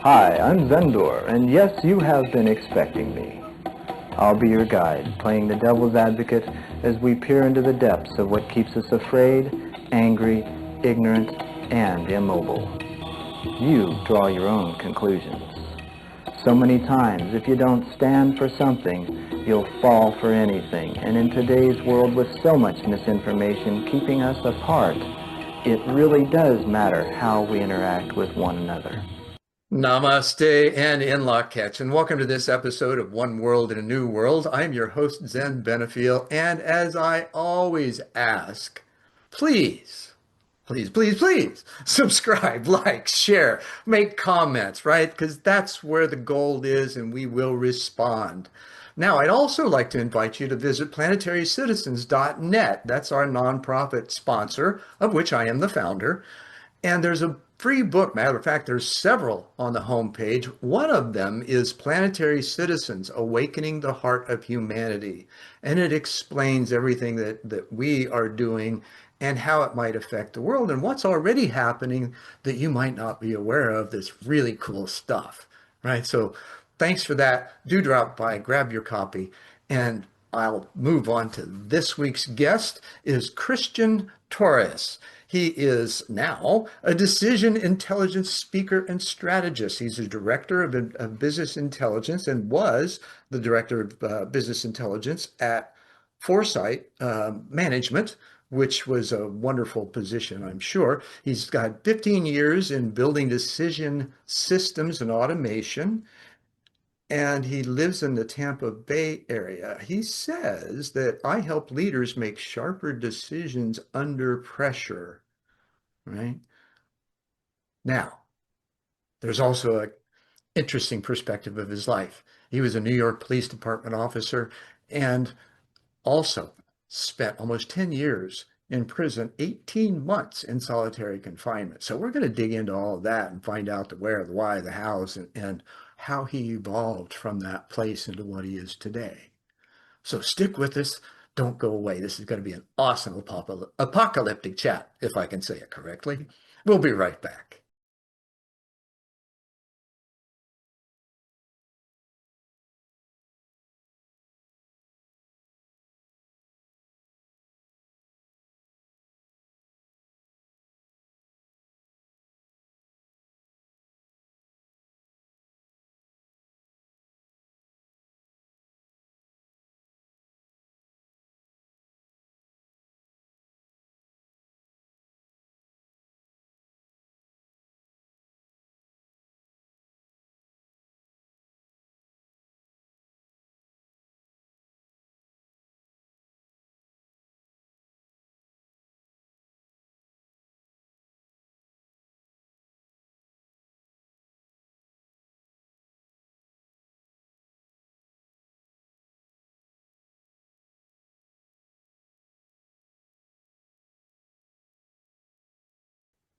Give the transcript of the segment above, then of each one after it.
Hi, I'm Zendor, and yes, you have been expecting me. I'll be your guide, playing the devil's advocate as we peer into the depths of what keeps us afraid, angry, ignorant, and immobile. You draw your own conclusions. So many times, if you don't stand for something, you'll fall for anything. And in today's world with so much misinformation keeping us apart, it really does matter how we interact with one another. Namaste and in catch, and welcome to this episode of One World in a New World. I'm your host, Zen Benefiel, and as I always ask, please, please, subscribe, like, share, make comments, right? Because that's where the gold is, and we will respond. Now, I'd also like to invite you to visit planetarycitizens.net. That's our nonprofit sponsor, of which I am the founder. And there's a free book. Matter of fact, there's several on the homepage. One of them is Planetary Citizens, Awakening the Heart of Humanity. And it explains everything that we are doing and how it might affect the world and what's already happening that you might not be aware of. That's really cool stuff, right? So thanks for that. Do drop by, grab your copy, and I'll move on to this week's guest is Christian Torres. He is now a decision intelligence speaker and strategist. He's a director of business intelligence and was the director of business intelligence at Foresight Management, which was a wonderful position, I'm sure. He's got 15 years in building decision systems and automation, and he lives in the Tampa Bay area. He says that I help leaders make sharper decisions under pressure, right? Now, there's also an interesting perspective of his life. He was a New York Police Department officer and also spent almost 10 years in prison, 18 months in solitary confinement. So we're going to dig into all of that and find out the where, the why, the hows, and how he evolved from that place into what he is today. So stick with us. Don't go away. This is going to be an awesome apocalyptic chat, if I can say it correctly. We'll be right back.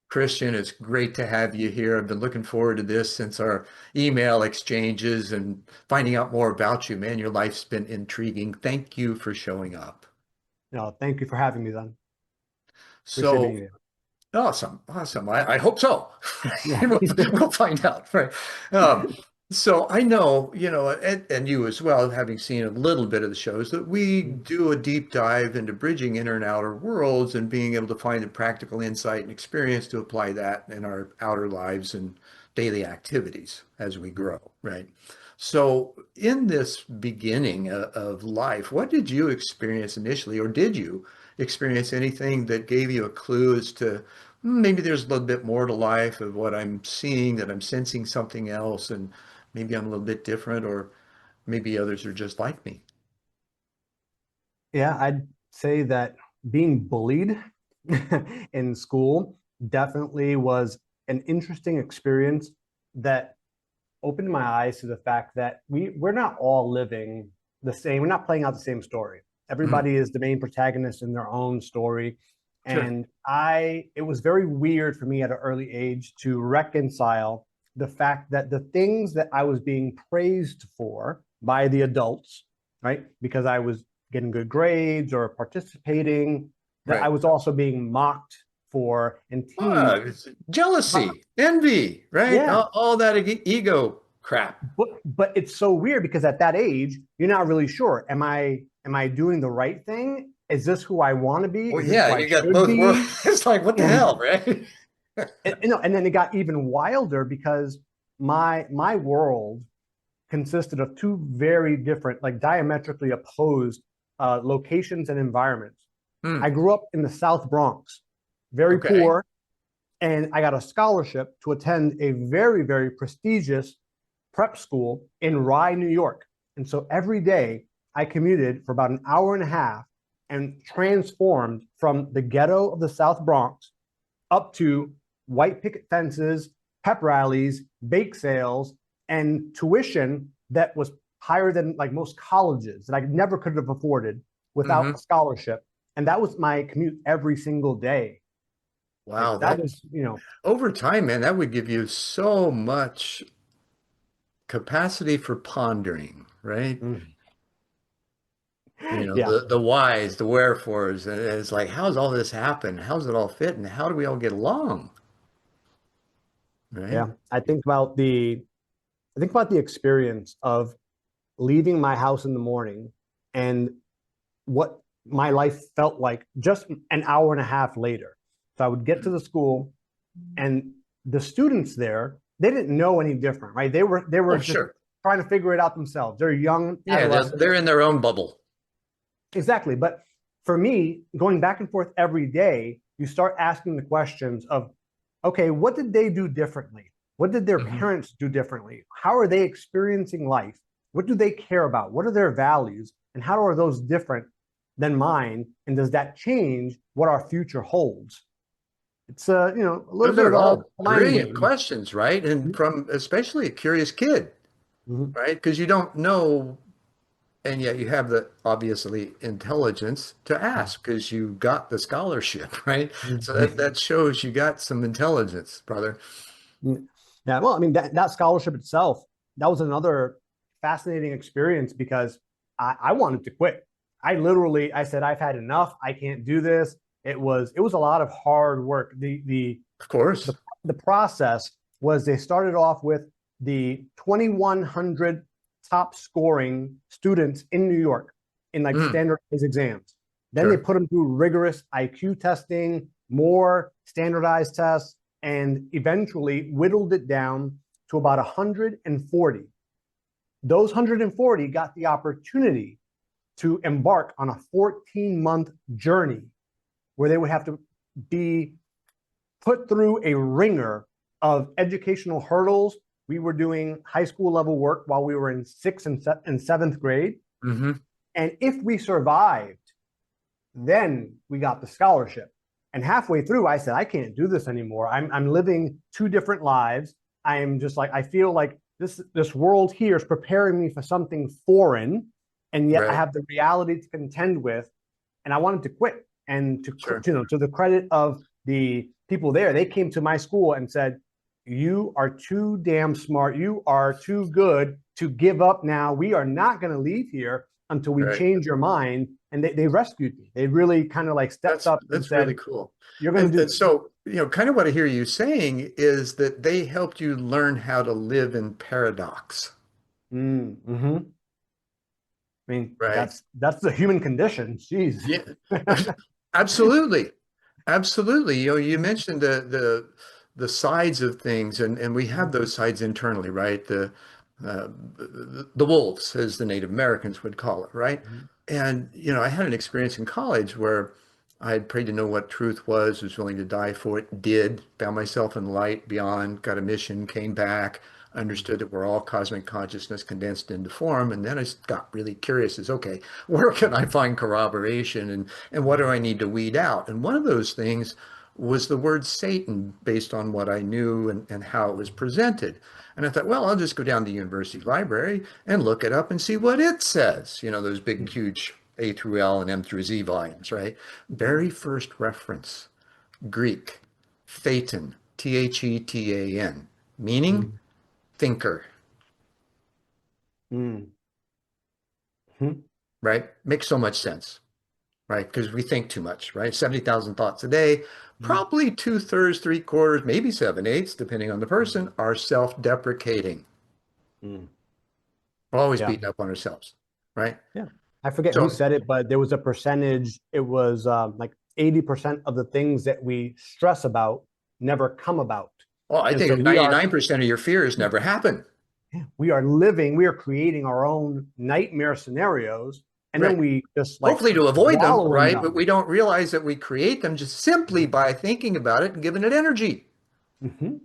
Christian, it's great to have you here. I've been looking forward to this since our email exchanges and finding out more about you, man. Your life's been intriguing. Thank you for showing up. No, thank you for having me, then. Appreciate being So here. awesome, awesome. I hope so. Yeah. We'll find out, right? Um, so I know, and you as well, having seen a little bit of the shows, that we do a deep dive into bridging inner and outer worlds and being able to find the practical insight and experience to apply that in our outer lives and daily activities as we grow, right? So in this beginning of life, what did you experience initially, or did you experience anything that gave you a clue as to maybe there's a little bit more to life of what I'm seeing, that I'm sensing something else, and maybe I'm a little bit different, or maybe others are just like me. Yeah, I'd say that being bullied in school definitely was an interesting experience that opened my eyes to the fact that we're not all living the same. We're not playing out the same story. Mhm. Everybody is the main protagonist in their own story. Sure. And it was very weird for me at an early age to reconcile the fact that the things that I was being praised for by the adults, right? Because I was getting good grades or participating, that I Right. was also being mocked for, and teens. It's jealousy, envy, right? Yeah, All that ego crap. but it's so weird because at that age, you're not really sure. Am I doing the right thing? Is this who I want to be? Well, Is this yeah, who I you got should both be? worlds. It's like, what the hell, right? And then it got even wilder because my world consisted of two very different, like diametrically opposed locations and environments. Hmm. I grew up in the South Bronx, very Okay. poor, and I got a scholarship to attend a very, very prestigious prep school in Rye, New York. And so every day I commuted for about an hour and a half and transformed from the ghetto of the South Bronx up to white picket fences, pep rallies, bake sales, and tuition that was higher than like most colleges that I never could have afforded without Hmm. a scholarship. And that was my commute every single day. Like Wow, that that was, over time, man, that would give you so much capacity for pondering, right? mm, You know, yeah, the whys, the wherefores, and it's like, how's all this happen? How's it all fit? And how do we all get along? Right? yeah. I think about the experience of leaving my house in the morning and what my life felt like just an hour and a half later. So I would get to the school and the students there, they didn't know any different, right? They were Oh, just sure. trying to figure it out themselves. They're young Yeah, adolescents. they're in their own bubble. Exactly. But for me, going back and forth every day, you start asking the questions of, okay, what did they do differently? What did their Mhm. parents do differently? How are they experiencing life? What do they care about? What are their values? And how are those different than mine? And does that change what our future holds? It's a little Those bit of are a all mind brilliant game. questions, right? And from especially a curious kid, Mhm. right? Because you don't know, and yet you have the obviously intelligence to ask because you got the scholarship, right? So that shows you got some intelligence, brother. Yeah, well, I mean that scholarship itself, that was another fascinating experience because I wanted to quit. I said I've had enough. I can't do this. It was a lot of hard work. Of The course. the process was they started off with the 2,100 top scoring students in New York in like Mm, standardized exams. Then they sure. put them through rigorous IQ testing, more standardized tests, and eventually whittled it down to about 140. Those 140 got the opportunity to embark on a 14-month journey where they would have to be put through a ringer of educational hurdles. We were doing high school level work while we were in sixth and seventh grade. Hmm. And if we survived, then we got the scholarship. And halfway through, I said, I can't do this anymore. I'm living two different lives. I'm just like, I feel like this world here is preparing me for something foreign. And yet I Right. have the reality to contend with. And I wanted to quit. And Sure. to the credit of the people there, they came to my school and said, you are too damn smart. You are too good to give up now. We are not going to leave here until we Right. change your mind. And they rescued me. They really kind of like stepped up and That's really said, cool. you're going to And do this. so, kind of what I hear you saying is that they helped you learn how to live in paradox, Mm-hmm. I mean, right? that's the human condition. Jeez. Yeah. Absolutely. Absolutely. You mentioned the sides of things, and we have those sides internally, right? The wolves, as the Native Americans would call it, right? And I had an experience in college where I had prayed to know what truth was willing to die for it, did, found myself in light beyond, got a mission, came back, understood that we're all cosmic consciousness condensed into form, and then I got really curious as, okay, where can I find corroboration and what do I need to weed out? And one of those things was the word Satan based on what I knew and how it was presented. And I thought, well, I'll just go down to the university library and look it up and see what it says. Those big, huge A through L and M through Z volumes, right? Very first reference, Greek, thetan, Thetan, meaning thinker, right? Makes so much sense, right? Because we think too much, right? 70,000 thoughts a day. probably 2/3, 3/4, maybe 7/8, depending on the person, are self-deprecating. Mm. We're always Yeah. beating up on ourselves, right? Yeah. I forget who So, said it, but there was a percentage. It was like 80% of the things that we stress about never come about. well, I And so think 99% of your fears never happen. we are living, we are creating our own nightmare scenarios, and then Right. we just like Hopefully to avoid them, wallow in right? But them. we don't realize that we create them just simply by thinking about it and giving it energy, Mhm.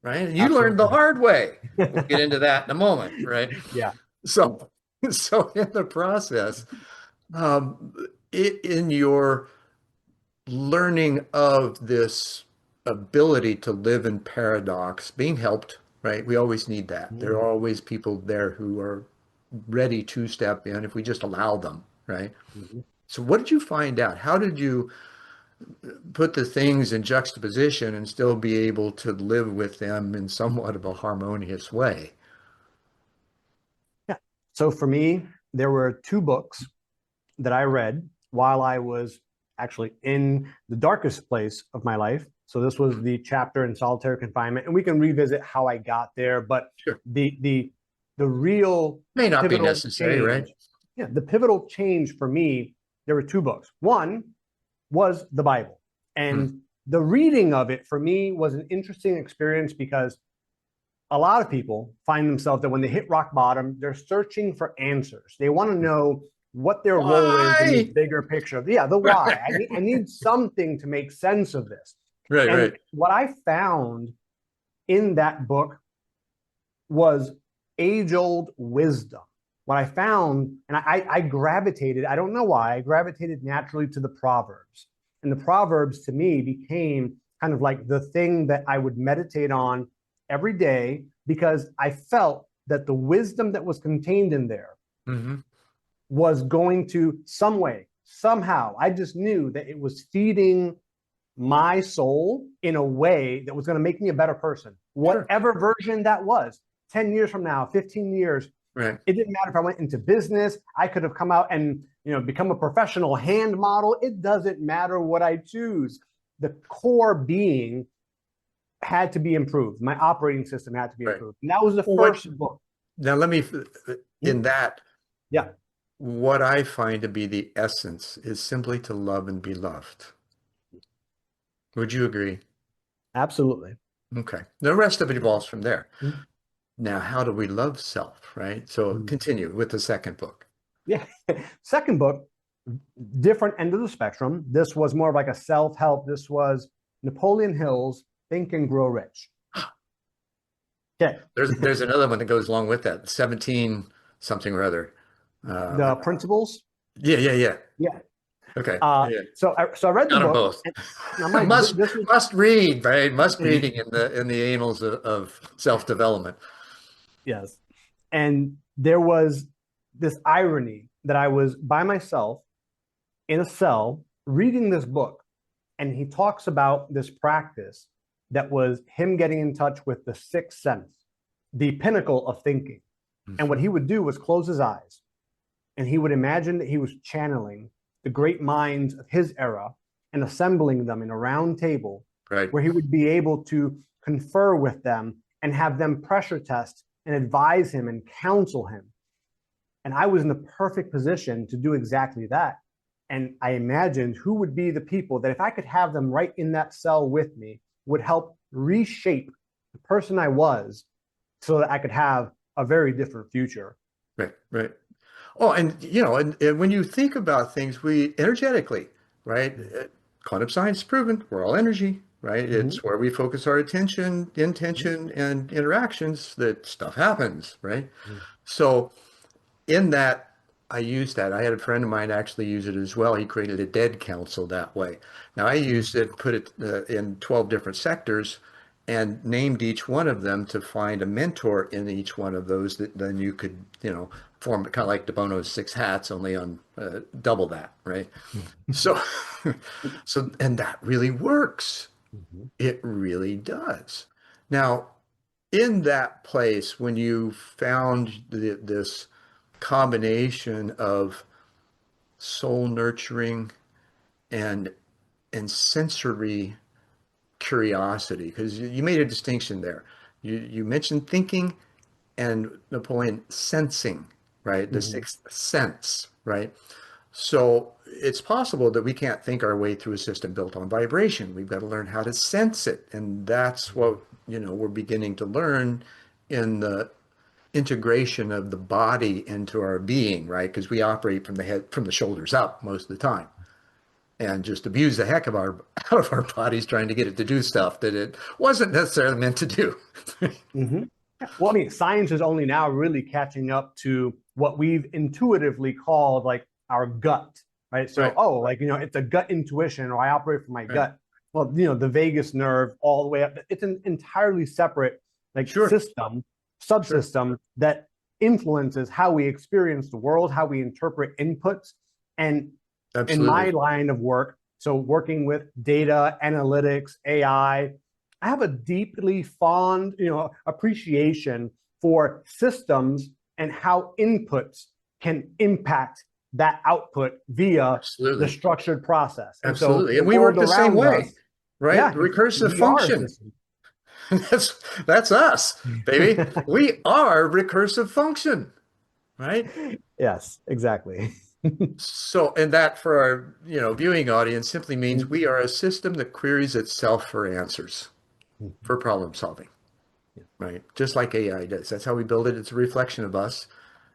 right? And you learned the Absolutely. hard way. We'll get into that in a moment, right? Yeah. So, so in the process, um, in your learning of this ability to live in paradox, being helped, right? We always need that. There Mhm. are always people there who are ready to step in if we just allow them, right? Mhm. So what did you find out? How did you put the things in juxtaposition and still be able to live with them in somewhat of a harmonious way? Yeah. So for me, there were two books that I read while I was actually in the darkest place of my life. So this was the chapter in solitary confinement, and we can revisit how I got there. But Sure. the real May not be pivotal necessary, right? change, yeah, the pivotal change for me, there were two books. One was the Bible, Hmm. and the reading of it for me was an interesting experience because a lot of people find themselves that when they hit rock bottom, they're searching for answers. They want to know what their role is in this Why? bigger picture. Yeah, the why. I need something to make sense of this. Right, And right. what I found in that book was age old wisdom. What I found, and I gravitated, I don't know why, I gravitated naturally to the Proverbs. And the Proverbs to me became kind of like the thing that I would meditate on every day because I felt that the wisdom that was contained in there Hmm. was going to some way, somehow, I just knew that it was feeding my soul in a way that was going to make me a better person, Sure. whatever version that was. 10 years from now, 15 years, Right. it didn't matter if I went into business. I could have come out and become a professional hand model. It doesn't matter what I choose. The core being had to be improved. My operating system had to be Right. improved. And that was the Well, first book. now let me, in that, Yeah, what I find to be the essence is simply to love and be loved. Would you agree? absolutely. Okay. The rest of it evolves from there. Mhm. Now, how do we love self, right? So continue with the second book. Yeah. Second book, different end of the spectrum. This was more of like a self-help. This was Napoleon Hill's Think and Grow Rich. Okay. There's another one that goes along with that, 17 something or other. The principles. Yeah. Yeah. Okay. Yeah. So I read the Got them book. both. And I'm like, Must this was must read, right? Must reading in the annals of self-development. yes. And there was this irony that I was by myself in a cell reading this book, and he talks about this practice that was him getting in touch with the sixth sense, the pinnacle of thinking. And what he would do was close his eyes and he would imagine that he was channeling the great minds of his era and assembling them in a round table Right. where he would be able to confer with them and have them pressure test and advise him and counsel him. And I was in the perfect position to do exactly that. And I imagined who would be the people that if I could have them right in that cell with me would help reshape the person I was so that I could have a very different future. Right. Oh, and when you think about things, we energetically, right? Quantum science has proven we're all energy, right? Mhm. It's where we focus our attention, intention, and interactions that stuff happens, right? Mhm. So in that, I use that. I had a friend of mine actually use it as well. He created a dead council that way. Now I used it, put it in 12 different sectors and named each one of them to find a mentor in each one of those that then you could, form kind of like De Bono's six hats, only on double that, right? So, and that really works. Mhm. It really does. Now, in that place, when you found this combination of soul nurturing and and sensory curiosity, because you made a distinction there. You mentioned thinking and Napoleon sensing, right? The Mhm. sixth sense, right? So it's possible that we can't think our way through a system built on vibration. We've got to learn how to sense it. And that's what, we're beginning to learn in the integration of the body into our being, right? Because we operate from the head, from the shoulders up most of the time, and just abuse the heck of our out of our bodies trying to get it to do stuff that it wasn't necessarily meant to do. Hmm. Well, I mean, science is only now really catching up to what we've intuitively called like our gut, right? So, Right, oh, like, it's a gut intuition, or I operate from my right. gut. Well, the vagus nerve all the way up, it's an entirely separate like Sure, system, sure. subsystem that influences how we experience the world, how we interpret inputs. And in my Absolutely. line of work, so working with data, analytics, I have a deeply fond, appreciation for systems and how inputs can impact that output via the Absolutely. structured process. And so Absolutely. the And we work world the same around way, us, right? yeah, Recursive we are a function. system. That's us, baby. We are recursive function, right? Yes, exactly. So, and that for our, viewing audience simply means we are a system that queries itself for answers, for problem solving, right? Just like AI does. That's how we build it. It's a reflection of us.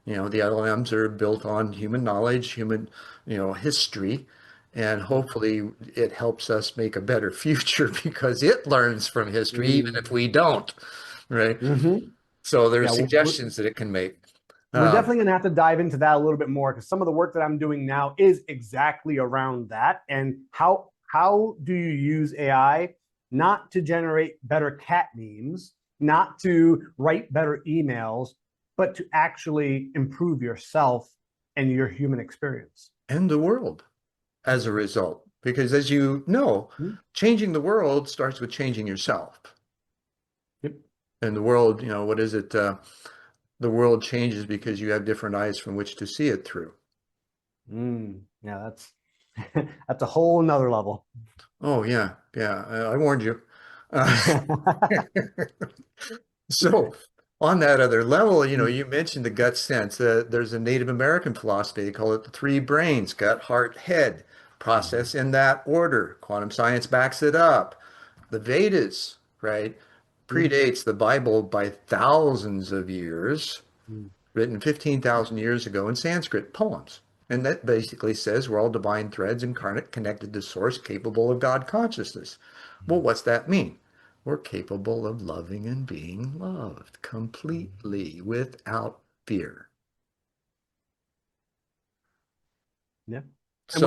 The LLMs are built on human knowledge, human, history, and hopefully it helps us make a better future because it learns from history, even if we don't, right? Mm-hmm. So there are Yeah, suggestions that it can make. we're Um, definitely going to have to dive into that a little bit more, because some of the work that I'm doing now is exactly around that. And how do you use AI not to generate better cat memes, not to write better emails, but to actually improve yourself and your human experience? and the world as a result. Because as you know, Mhm. changing the world starts with changing yourself. Yep. And the world, what is it? The world changes because you have different eyes from which to see it through. Yeah, that's that's a whole nother level. Oh, yeah, yeah. I warned you. Uh, so on that other level, you mentioned the gut sense. There's a Native American philosophy. They call it the three brains: gut, heart, head. Process in that order. Quantum science backs it up. The Vedas, right, predates the Bible by thousands of years, written 15,000 years ago in Sanskrit poems. And that basically says we're all divine threads incarnate, connected to source, capable of God consciousness. Well, what's that mean? We're capable of loving and being loved completely without fear. Yeah. And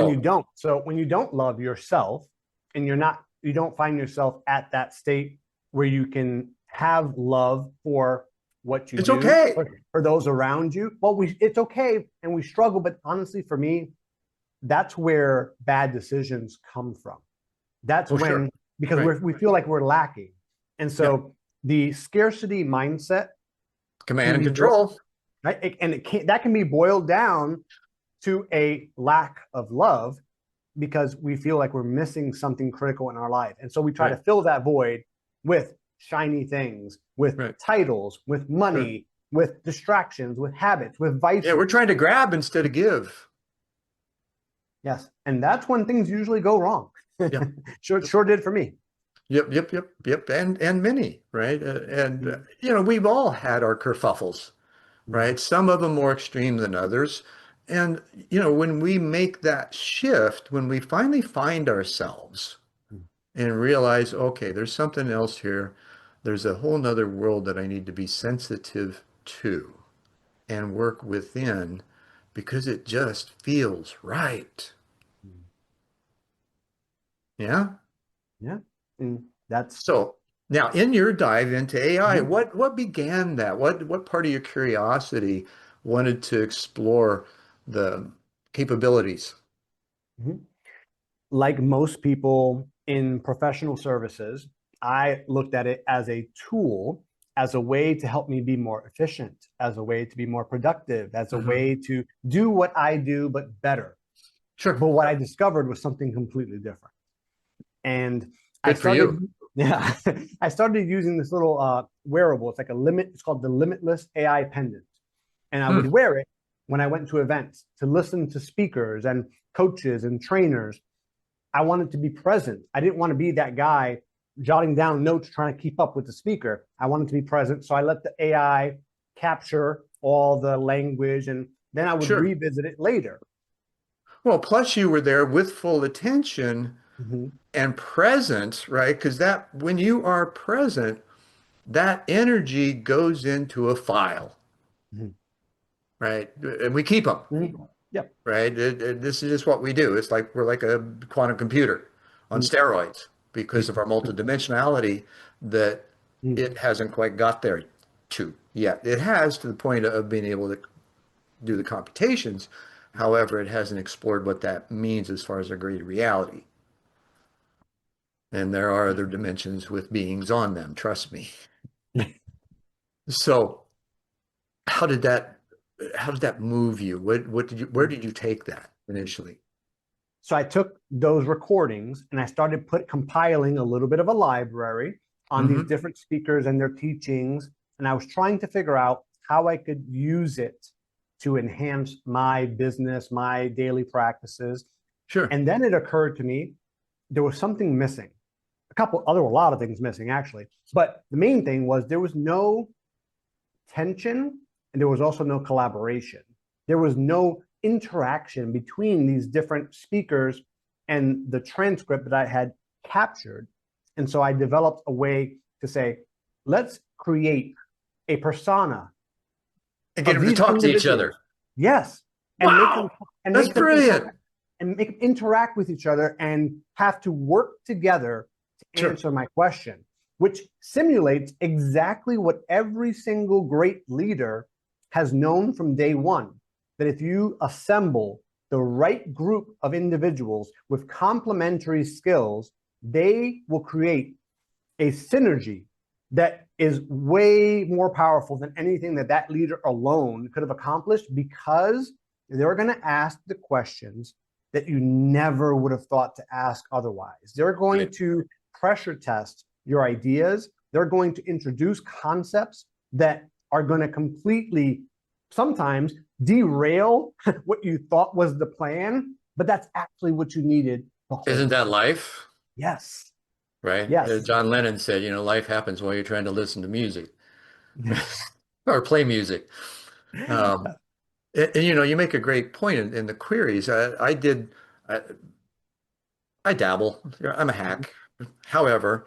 So when you don't love yourself, and you don't find yourself at that state where you can have love for what you it's do, okay. for those around you, well, it's okay. And we struggle. But honestly, for me, that's where bad decisions come from. That's Oh, sure. when, because Right. we feel like we're lacking. And Yeah. so the scarcity mindset Command can and be, control. right? And that can be boiled down to a lack of love, because we feel like we're missing something critical in our life. And so we try to Right. fill that void with shiny things, with Right. titles, with Sure. money, with distractions, with habits, with Yeah, we're vices. trying to grab instead of give. Yes. And that's when things usually go wrong. Yeah. Sure did for me. Yep, yep, yep, yep, and many, right? We've all had our kerfuffles, right? Some of them more extreme than others. And when we make that shift, when we finally find ourselves and realize, okay, there's something else here, there's a whole nother world that I need to be sensitive to and work within because it just feels right. Yeah. Yeah. And that's, So now in your dive into AI, mhm, what began that? What part of your curiosity wanted to explore the capabilities? mhm. Like most people in professional services, I looked at it as a tool, as a way to help me be more efficient, as a way to be more productive, as a Uh-huh. way to do what I do, but better. Sure. But what I discovered was something completely different. And I Good for started, you. yeah, I started using this little wearable. It's like a limit. It's called the Limitless AI pendant, and I would Hmm. wear it when I went to events to listen to speakers and coaches and trainers. I wanted to be present. I didn't want to be that guy jotting down notes trying to keep up with the speaker. I wanted to be present. So I let the AI capture all the language, and then I would Sure. revisit it later. Well, plus you were there with full attention Mhm, and present, right? Because that when you are present, that energy goes into a file, mhm, right? And we keep them, mhm. Yep. right? This is just what we do. It's like we're like a quantum computer on Mhm, steroids because of our multidimensionality that mhm. it hasn't quite got there to yet. It has to the point of being able to do the computations. However, it hasn't explored what that means as far as our greater reality. And there are other dimensions with beings on them, trust me. So how did that how did that move you? What did you where did you take that initially? So I took those recordings and I started compiling a little bit of a library on these Hmm. different speakers and their teachings. And I was trying to figure out how I could use it to enhance my business, my daily practices. Sure. And then it occurred to me there was something missing. There were a lot of things missing actually. But the main thing was there was no tension and there was also no collaboration. There was no interaction between these different speakers and the transcript that I had captured. And so I developed a way to say, let's create a persona And get of them to these talk to each other. individuals. Yes, and make them Wow. That's brilliant. interact with each other and have to work together to Sure. answer my question, which simulates exactly what every single great leader has known from day one, that if you assemble the right group of individuals with complementary skills, they will create a synergy that is way more powerful than anything that that leader alone could have accomplished, because they're going to ask the questions that you never would have thought to ask otherwise. They're going Right. to pressure test your ideas. They're going to introduce concepts that are going to completely sometimes derail what you thought was the plan, but that's actually what you needed the whole Isn't that time. life? Yes. Right? Yes. John Lennon said, life happens while you're trying to listen to music or play music. Um, and, you make a great point in the queries. I, I dabble. I'm a hack. However,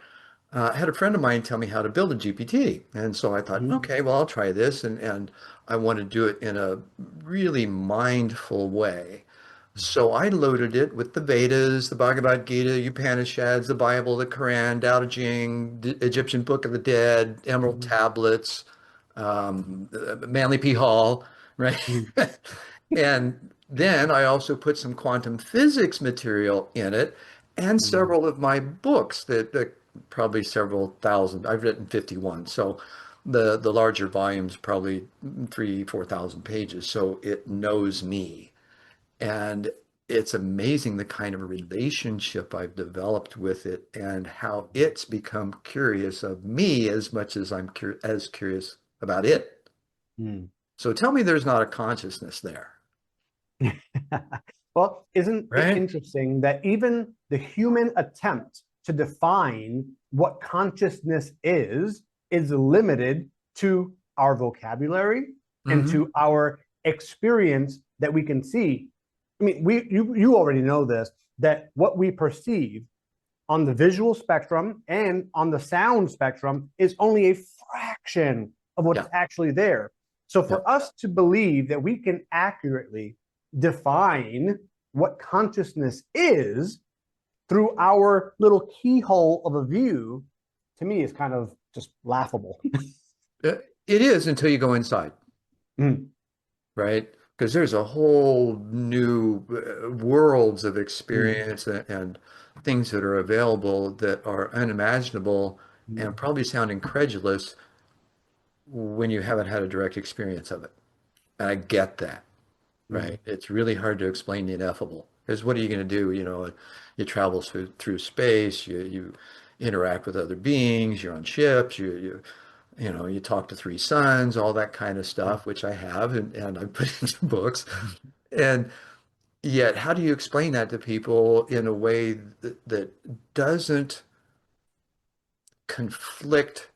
I had a friend of mine tell me how to build a GPT. And so I thought, Mhm. okay, well, I'll try this. And I want to do it in a really mindful way. So I loaded it with the Vedas, the Bhagavad Gita, Upanishads, the Bible, the Quran, Tao Te Ching, the Egyptian Book of the Dead, Emerald Mhm. Tablets, Manly P. Hall, right? Mhm. And then I also put some quantum physics material in it and Mhm. several of my books that probably several thousand. I've written 51. So the larger volumes probably 4,000 pages. So it knows me. And it's amazing the kind of relationship I've developed with it and how it's become curious of me as much as I'm as curious about it. Mhm. So tell me there's not a consciousness there, Well, isn't it right? interesting that even the human attempt to define what consciousness is limited to our vocabulary and Hmm. to our experience that we can see? I mean, you already know this, that what we perceive on the visual spectrum and on the sound spectrum is only a fraction of what's Yeah, actually there. So yeah. for us to believe that we can accurately define what consciousness is through our little keyhole of a view, to me is kind of just laughable. It is until you go inside, Mm, right? Because there's a whole new worlds of mm, experience and things that are available that are unimaginable and mm, probably sound incredulous when you haven't had a direct experience of it. And I get that, mm, right? It's really hard to explain the ineffable. Because what are you going to do? You travel through space, you interact with other beings, you're on ships, you talk to three suns, all that kind of stuff, which I have and I put into books. And yet, how do you explain that to people in a way that doesn't conflict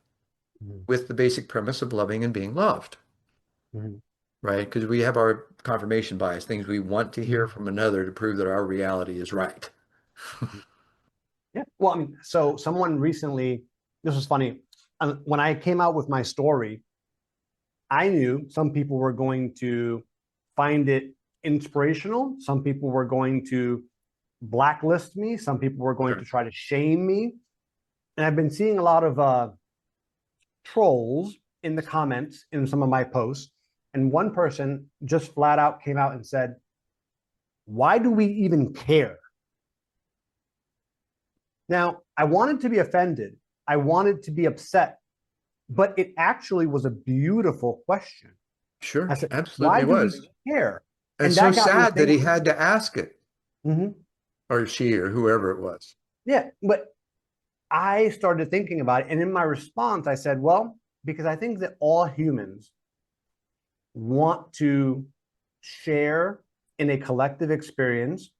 Mhm. with the basic premise of loving and being loved, Mhm. right? Because we have our confirmation bias, things we want to hear Mhm. from another to prove that our reality is right. Yeah. Well, I mean, so someone recently, this was funny. When I came out with my story, I knew some people were going to find it inspirational. Some people were going to blacklist me. Some people were going to Sure. try to shame me. And I've been seeing a lot of trolls in the comments in some of my posts. And one person just flat out came out and said, "Why do we even care?" Now, I wanted to be offended. I wanted to be upset, but it actually was a beautiful question. I Sure, said, "Why absolutely do we was. care?" And And so that got me sad that he thinking. had to ask it, Mhm. or she, or whoever it was. Yeah, but I started thinking about it. And in my response, I said, well, because I think that all humans want to share in a collective experience.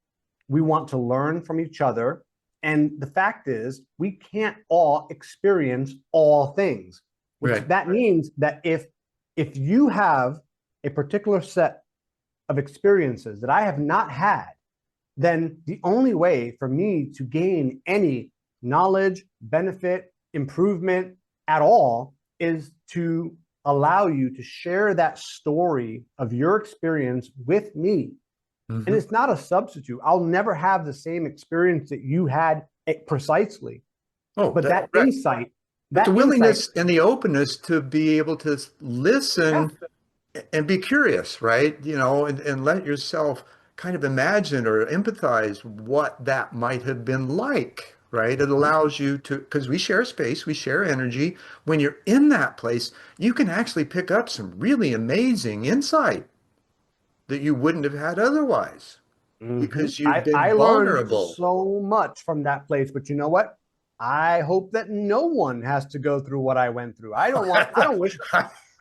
We want to learn from each other. And the fact is, we can't all experience all things, which Right. that means that if you have a particular set of experiences that I have not had, then the only way for me to gain any knowledge, benefit, improvement at all is to allow you to share that story of your experience with me. And Hmm. it's not a substitute. I'll never have the same experience that you had precisely. Oh, But that right. insight, But the that insight, willingness and the openness to be able to yeah. listen and be curious, right? And let yourself kind of imagine or empathize what that might have been like, right? It allows you to, because we share space, we share energy. When you're in that place, you can actually pick up some really amazing insight that you wouldn't have had otherwise Mm-hmm. because you've been I learned vulnerable. so much from that place, but you know what? I hope that no one has to go through what I went through. I don't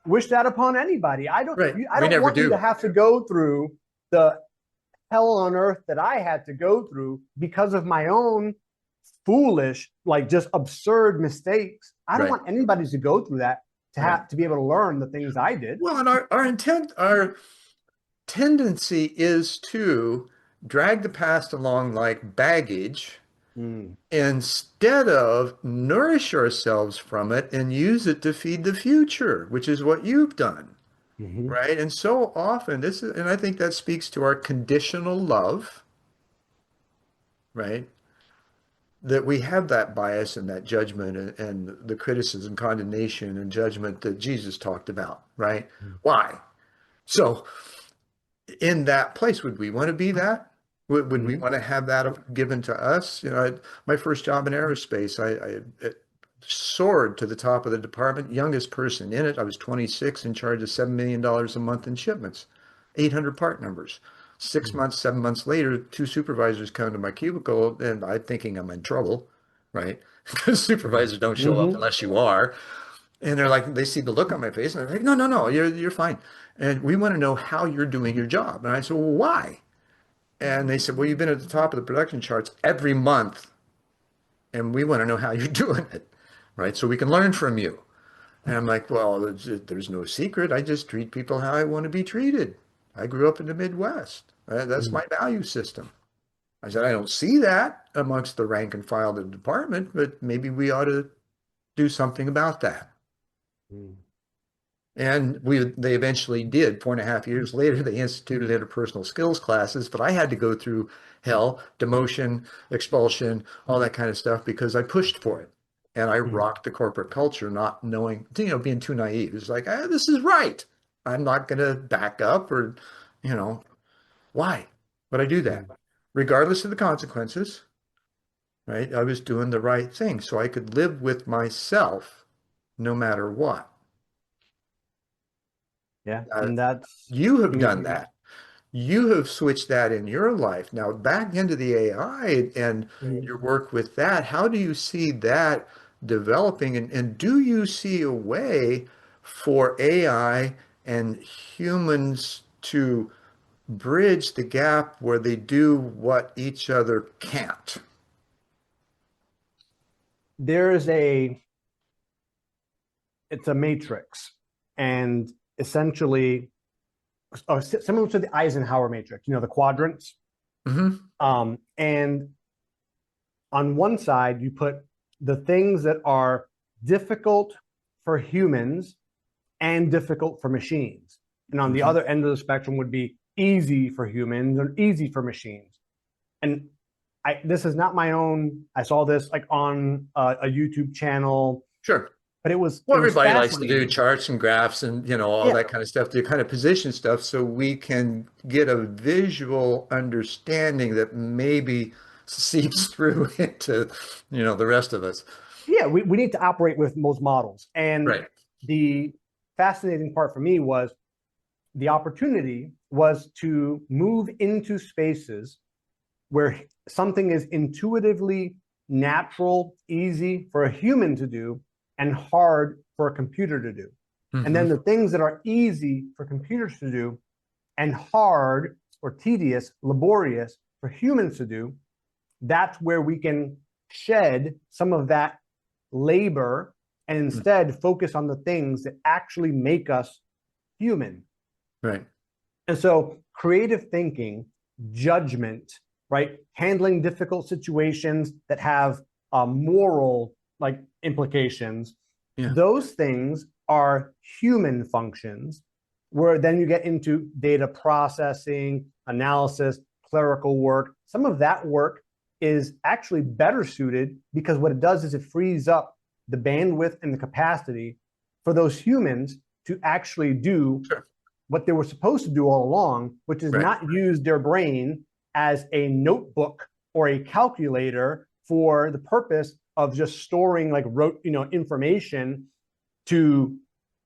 wish that upon anybody. Right. I We don't never want you to do. have to go through the hell on earth that I had to go through because of my own foolish, like just absurd mistakes. I don't Right. want anybody to go through that to Right. have to be able to learn the things I did. Well, and our intent, our tendency is to drag the past along like baggage Mm. instead of nourish ourselves from it and use it to feed the future, which is what you've done, Mm-hmm. right? And so often and I think that speaks to our conditional love, right? That we have that bias and that judgment and the criticism, condemnation, and judgment that Jesus talked about, right? Why? So in that place, would we want to be that? Would we Mm-hmm. want to have that given to us? My first job in aerospace, I soared to the top of the department, youngest person in it. I was 26, in charge of $7 million a month in shipments, 800 part numbers. 6 months, 7 months later, two supervisors come to my cubicle, and I'm thinking I'm in trouble, right? Because supervisors don't show up Mm-hmm. unless you are. And they're like, they see the look on my face, and they're like, no, no, no, you're fine. And we want to know how you're doing your job. And I said, well, why? And they said, well, you've been at the top of the production charts every month, and we want to know how you're doing it, right? So we can learn from you. And I'm like, well, there's no secret. I just treat people how I want to be treated. I grew up in the Midwest. That's my value system. I said, I don't see that amongst the rank and file of the department, but maybe we ought to do something about that. Mm-hmm. And they eventually did. 4.5 years later, they instituted interpersonal skills classes, but I had to go through hell, demotion, expulsion, all that kind of stuff because I pushed for it. And I rocked the corporate culture, not knowing, being too naive. It's like, this is right. I'm not going to back up or, you know, why? But I do that. Regardless of the consequences, right? I was doing the right thing so I could live with myself no matter Yeah, what. and that's, You I have done mean, that. you have switched that in your life. Now back into the AI and your work with that, how do you see that developing? And do you see a way for AI and humans to bridge the gap where they do what each other can't? There's a it's a matrix, and essentially similar to the Eisenhower matrix, the quadrants. Hmm. And on one side, you put the things that are difficult for humans and difficult for machines. And on the Hmm. other end of the spectrum would be easy for humans and easy for machines. And this is not my own. I saw this like on a YouTube channel, Sure. but it was Well, everybody likes to do fascinating. charts and graphs and all Yeah, that kind of stuff, to kind of position stuff so we can get a visual understanding that maybe seeps through into the rest of us. yeah, we need to operate with most models. And Right. the fascinating part for me was the opportunity was to move into spaces where something is intuitively natural, easy for a human to do, and hard for a computer to do. And Hmm. then the things that are easy for computers to do and hard or tedious, laborious for humans to do, that's where we can shed some of that labor and instead focus on the things that actually make us human. Right. And so creative thinking, judgment, right? Handling difficult situations that have moral like implications, Yeah. those things are human functions, where then you get into data processing, analysis, clerical work. Some of that work is actually better suited because what it does is it frees up the bandwidth and the capacity for those humans to actually do Sure. what they were supposed to do all along, which is Right. not use their brain as a notebook or a calculator for the purpose of just storing like information to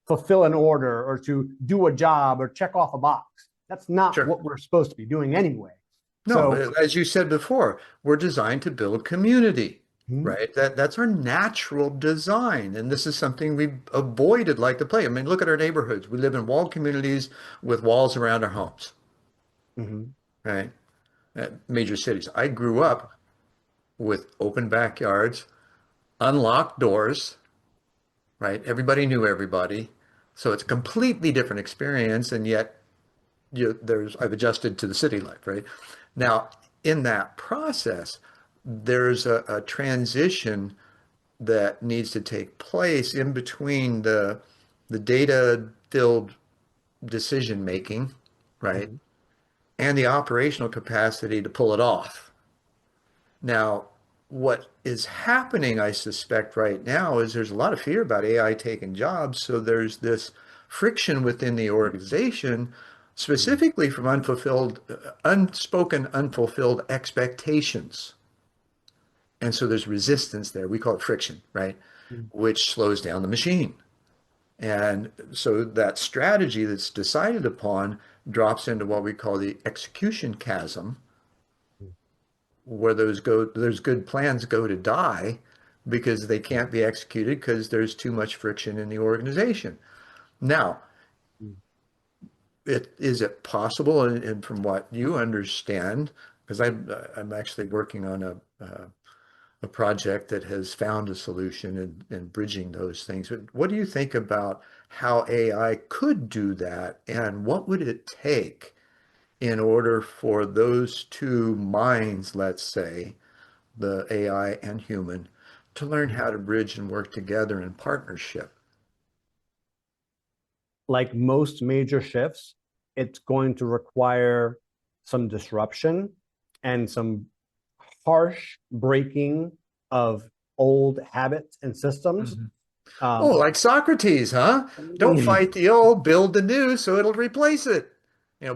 fulfill an order or to do a job or check off a box. That's not Sure. what we're supposed to be doing anyway. No, So, as you said before, we're designed to build community, hmm, right? That's our natural design. And this is something we've avoided like the plague. I mean, look at our neighborhoods. We live in walled communities with walls around our homes, hmm, right? Major cities. I grew up with open backyards, unlocked doors, right? Everybody knew everybody. So it's a completely different experience. And yet I've adjusted to the city life, right? Now, in that process, there's a transition that needs to take place in between the data-filled decision making, right, hmm, and the operational capacity to pull it off. Now, what is happening, I suspect, right now is there's a lot of fear about AI taking jobs. So there's this friction within the organization, specifically from unspoken, unfulfilled expectations. And so there's resistance there. We call it friction, right? Which slows down the machine. And so that strategy that's decided upon drops into what we call the execution chasm, where those good plans go to die because they can't be executed because there's too much friction in the organization. Now, is it possible, and from what you understand, because I'm actually working on a project that has found a solution in bridging those things. But what do you think about how AI could do that, and what would it take in order for those two minds, let's say, the AI and human, to learn how to bridge and work together in partnership? like most major shifts, it's going to require some disruption and some harsh breaking of old habits and systems. Mhm. Oh, Um, like Socrates, huh? Don't fight the old, build the new so it'll replace it.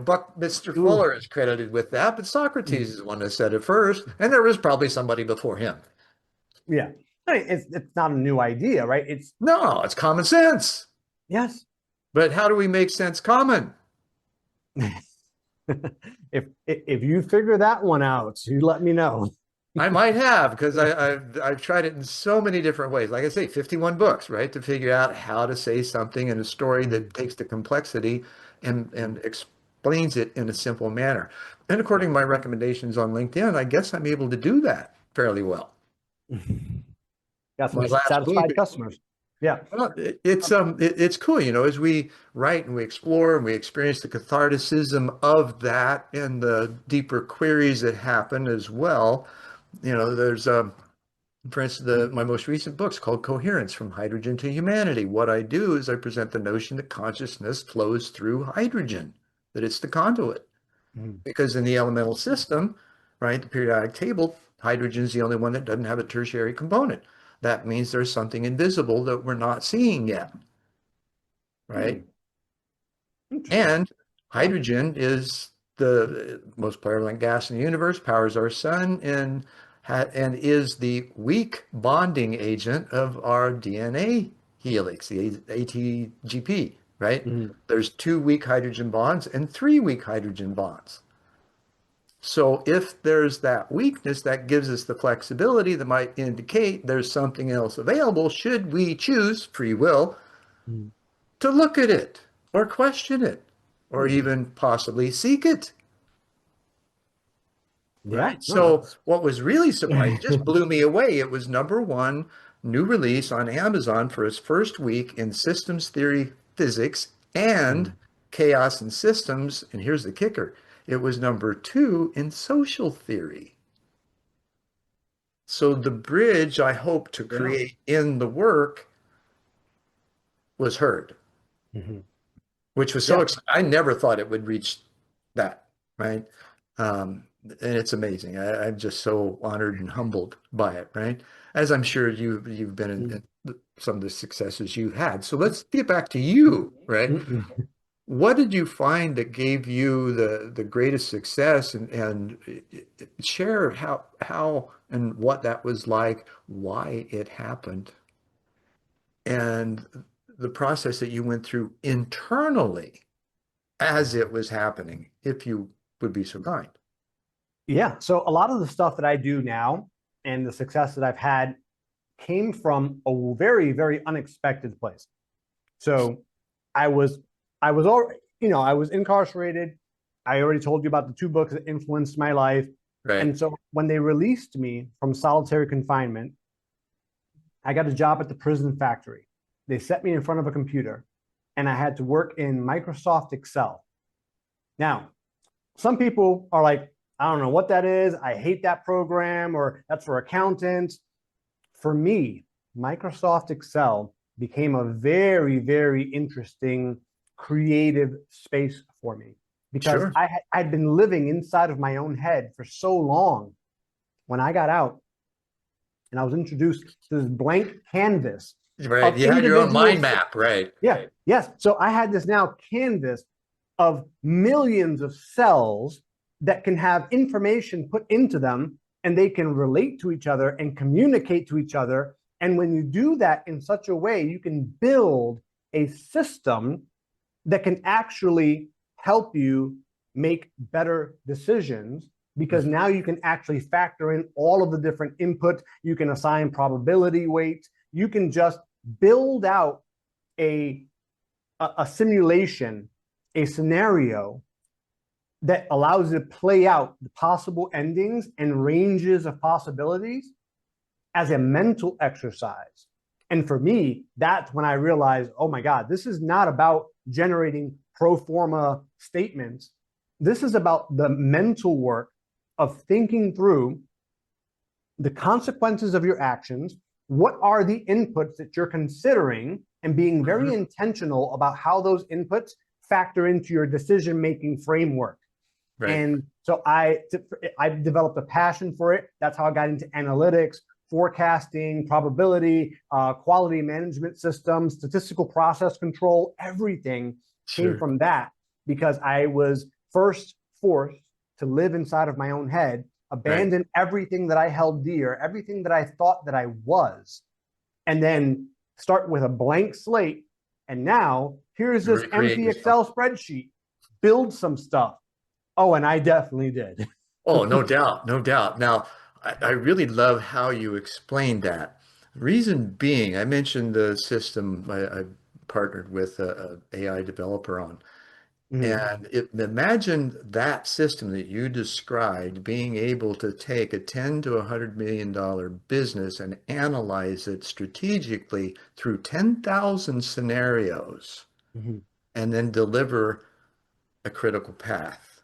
Buckminster ooh, Fuller is credited with that, but Socrates is the one that said it first, and there was probably somebody before him. yeah, I mean, it's not a new idea, right? It's No, it's common sense. yes, But how do we make sense common? If you figure that one out, you let me know. I might have, because I've tried it in so many different ways. Like I say, 51 books, right? To figure out how to say something in a story that takes the complexity and explains it in a simple manner. And according to my recommendations on LinkedIn, I guess I'm able to do that fairly well. Got My some last book, satisfied customers. Yeah. well, it's cool, as we write and we explore and we experience the catharticism of that and the deeper queries that happen as well. There's for instance, my most recent book's called Coherence: From Hydrogen to Humanity. What I do is I present the notion that consciousness flows through hydrogen, that it's the conduit. Mhm. Because in the elemental system, right, the periodic table, hydrogen is the only one that doesn't have a tertiary component. That means there's something invisible that we're not seeing yet, right? Interesting. And hydrogen is the most prevalent gas in the universe, powers our sun, and is the weak bonding agent of our DNA helix, the ATGP, right? Mhm. There's 2 weak hydrogen bonds and 3 weak hydrogen bonds. So if there's that weakness, that gives us the flexibility that might indicate there's something else available should we choose, free will, Mhm. to look at it or question it or even possibly seek it. Yeah. Right. No, So what was really surprising, just blew me away. It was #1 new release on Amazon for its first week in systems theory physics and Mhm. chaos and systems. And here's the kicker. It was #2 in social theory. So the bridge I hope to Yeah. create in the work was heard, Mhm. which was so Yeah. exciting. I never thought it would reach that, right? And it's amazing. I'm just so honored and humbled by it, right? As I'm sure you've been Mhm. in some of the successes you had. So let's get back to you, right? Mhm. What did you find that gave you the greatest success, and share how and what that was like, why it happened, and the process that you went through internally as it was happening, if you would be so kind. Yeah. So a lot of the stuff that I do now and the success that I've had came from a very, very unexpected place. So I was, I was already, I was incarcerated. I already told you about the 2 books that influenced my life. Right. And so when they released me from solitary confinement, I got a job at the prison factory. They set me in front of a computer and I had to work in Microsoft Excel. Now, some people are like, I don't know what that is. I hate that program, or that's for accountants. For me, Microsoft Excel became a very, very interesting creative space for me because Sure. I'd been living inside of my own head for so long. When I got out and I was introduced to this blank canvas Right. of You had your own individual, mind map, right? yeah, yes. So I had this now canvas of millions of cells that can have information put into them and they can relate to each other and communicate to each other. And when you do that in such a way, you can build a system that can actually help you make better decisions because now you can actually factor in all of the different inputs. You can assign probability weights. You can just build out a, a simulation, a scenario that allows you to play out the possible endings and ranges of possibilities as a mental exercise. And for me, that's when I realized, oh my God, this is not about generating pro forma statements. This is about the mental work of thinking through the consequences of your actions. What are the inputs that you're considering, and being very intentional about how those inputs factor into your decision-making framework. Right. And so I developed a passion for it. That's how I got into analytics, forecasting, probability, quality management systems, statistical process control. Everything came Sure. from that because I was first forced to live inside of my own head, Right. abandon everything that I held dear, everything that I thought that I was, and then start with a blank slate. And now here's this Recreate empty yourself. Excel spreadsheet. Build some stuff. Oh, and I definitely did. Oh, no doubt, no doubt. Now, I really love how you explained that. Reason being, I mentioned the system I partnered with a AI developer on. Mhm, And imagine that system that you described being able to take a 10 to $100 million business and analyze it strategically through 10,000 scenarios mhm, and then deliver a critical path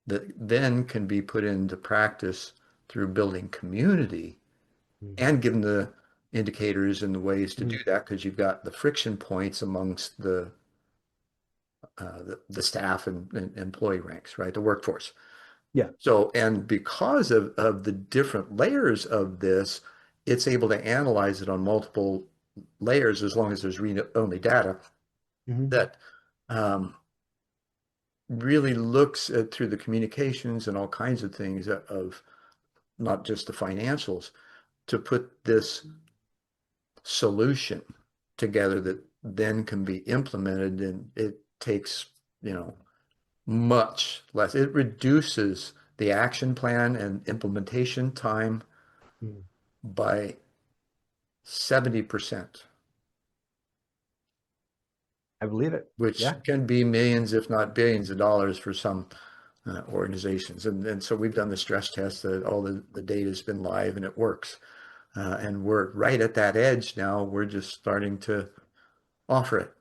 that then can be put into practice through building community mhm, and given the indicators and the ways to do mhm. that because you've got the friction points amongst the staff and employee ranks, right? The workforce. Yeah. So, and because of the different layers of this, it's able to analyze it on multiple layers as long as there's read-only data Mhm, that um, really looks at through the communications and all kinds of things of not just the financials to put this solution together that then can be implemented and it takes, you know, much less. It reduces the action plan and implementation time mhm. by 70%, I believe it. which Yeah. can be millions, if not billions of dollars for some organizations. And so we've done the stress test that all the data has been live and it works. And we're right at that edge now. We're just starting to offer it,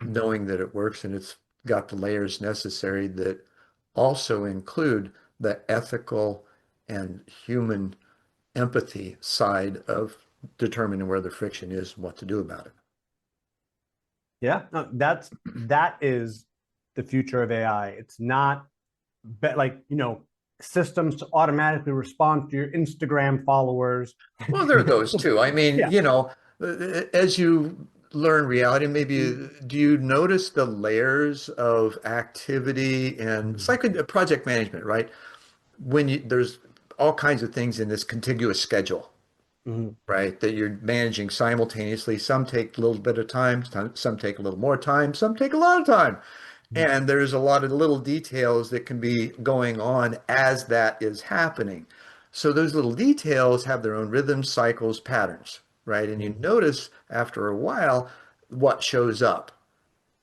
knowing that it works and it's got the layers necessary that also include the ethical and human empathy side of determining where the friction is and what to do about it. Yeah. No, that is the future of AI. It's not like, systems to automatically respond to your Instagram followers. Well, there are those too. I mean, Yeah. you know, as you learn reality, maybe do you notice the layers of activity and it's Mhm, like a project management, right? When there's all kinds of things in this contiguous schedule, mhm, right? That you're managing simultaneously. Some take a little bit of time, some take a little more time, some take a lot of time. mhm, And there's a lot of little details that can be going on as that is happening. So those little details have their own rhythms, cycles, patterns, right? And you mhm. notice after a while what shows up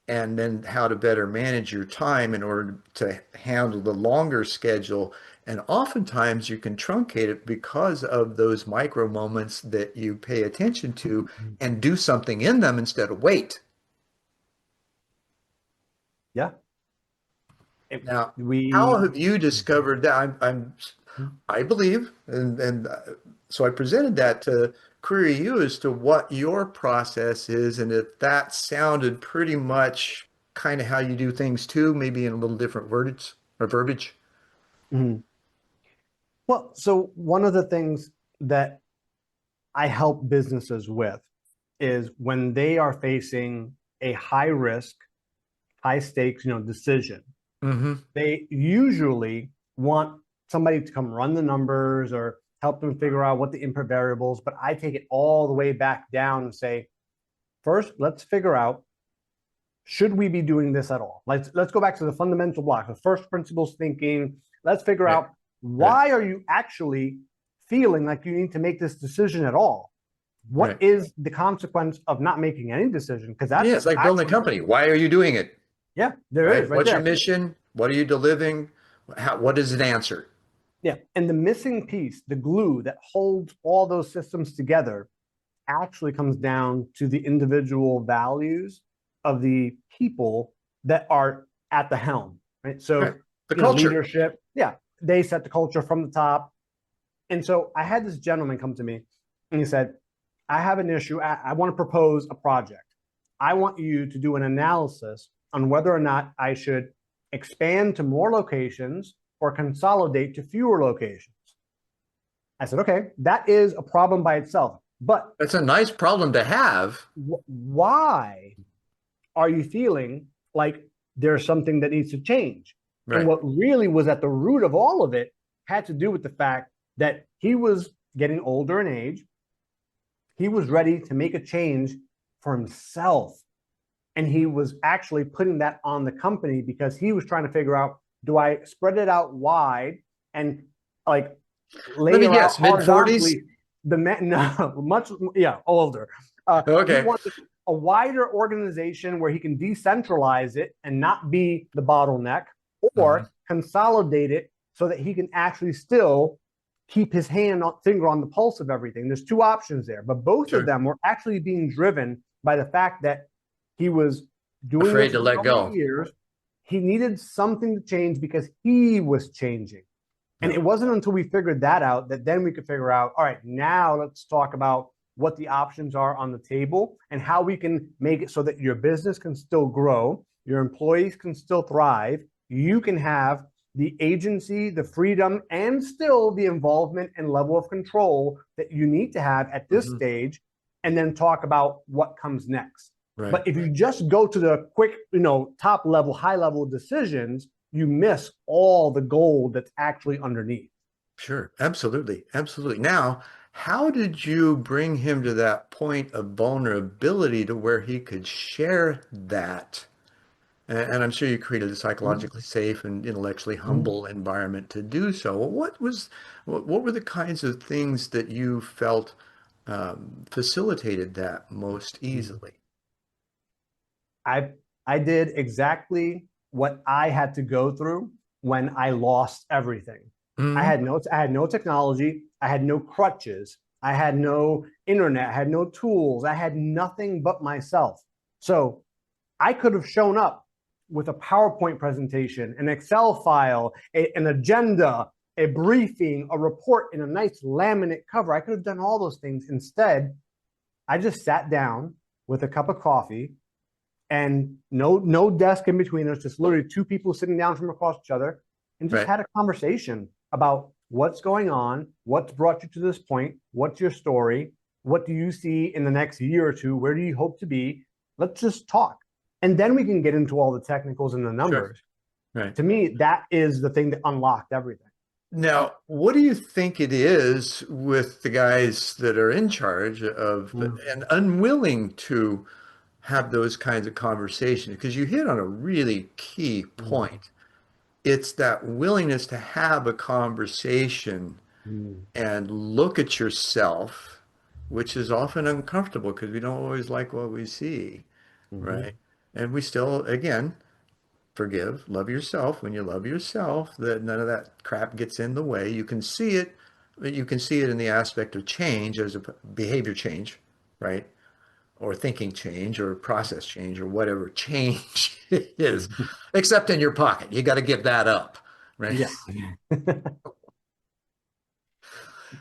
and then how to better manage your time in order to handle the longer schedule. And oftentimes you can truncate it because of those micro moments that you pay attention to and do something in them instead of wait. Yeah. Now, how We. have you discovered that? I believe, and so I presented that to query you as to what your process is, and if that sounded pretty much kind of how you do things too, maybe in a little different words or verbiage. Mhm. Well, so one of the things that I help businesses with is when they are facing a high risk, high stakes, decision, Hmm. they usually want somebody to come run the numbers or help them figure out what the input variables. But I take it all the way back down and say, first, let's figure out, should we be doing this at all? Let's go back to the fundamental block, the first principles thinking. Let's figure Right, out, right, why are you actually feeling like you need to make this decision at all? What right. is the consequence of not making any decision? Because Yeah, that's it's like building a actually, company. Why are you doing it? yeah, there is Right? right What's your there. mission? What are you delivering? What does it answer? Yeah. And the missing piece, the glue that holds all those systems together, actually comes down to the individual values of the people that are at the helm, right? Right. So, The culture. leadership, yeah, they set the culture from the top. And so I had this gentleman come to me and he said, I have an issue. I want to propose a project. I want you to do an analysis on whether or not I should expand to more locations or consolidate to fewer locations. I said, okay, that is a problem by itself. But That's a nice problem to have. why are you feeling like there's something that needs to change? And Right. what really was at the root of all of it had to do with the fact that he was getting older in age. He was ready to make a change for himself. And he was actually putting that on the company because he was trying to figure out, Do I spread it out wide and like lay Let me it out guess, mid-40s? horizontally? The man, no, much, yeah, older. He Okay. wants a wider organization where he can decentralize it and not be the bottleneck, Mhm. or consolidate it so that he can actually still keep his finger on the pulse of everything. There's two options there, but both of Sure. them were actually being driven by the fact that he was doing Afraid this to for let so many go. years. He needed something to change because he was changing. And Yeah. it wasn't until we figured that out that then we could figure out, all right, now let's talk about what the options are on the table and how we can make it so that your business can still grow, your employees can still thrive, you can have the agency, the freedom, and still the involvement and level of control that you need to have at this Mhm. stage, and then talk about what comes next. Right. But if you just go to the quick, top level, high level decisions, you miss all the gold that's actually underneath. Sure. Absolutely. Absolutely. Now, how did you bring him to that point of vulnerability to where he could share that? And I'm sure you created a psychologically safe and intellectually humble environment to do so. What were the kinds of things that you felt facilitated that most easily? I I did exactly what I had to go through when I lost everything. Hmm. I had no technology, I had no crutches, I had no internet, I had no tools, I had nothing but myself. So I could have shown up with a PowerPoint presentation, an Excel file, an agenda, a briefing, a report in a nice laminate cover. I could have done all those things. Instead, I just sat down with a cup of coffee and no desk in between us, just literally two people sitting down from across each other, and just Right. had a conversation about what's going on, what's brought you to this point, what's your story, what do you see in the next year or two, where do you hope to be? Let's just talk. And then we can get into all the technicals and the Sure. numbers. Right. To me, that is the thing that unlocked everything. Now, what do you think it is with the guys that are in charge of and unwilling to have those kinds of conversations? Because you hit on a really key point. It's that willingness to have a conversation and look at yourself, which is often uncomfortable because we don't always like what we see, right? And we still, again, forgive, love yourself. When you love yourself, that none of that crap gets in the way. You can see it, but you can see it in the aspect of change as a behavior change, right? Or thinking change or process change or whatever change it is, except in your pocket. You got to give that up, right? Yeah.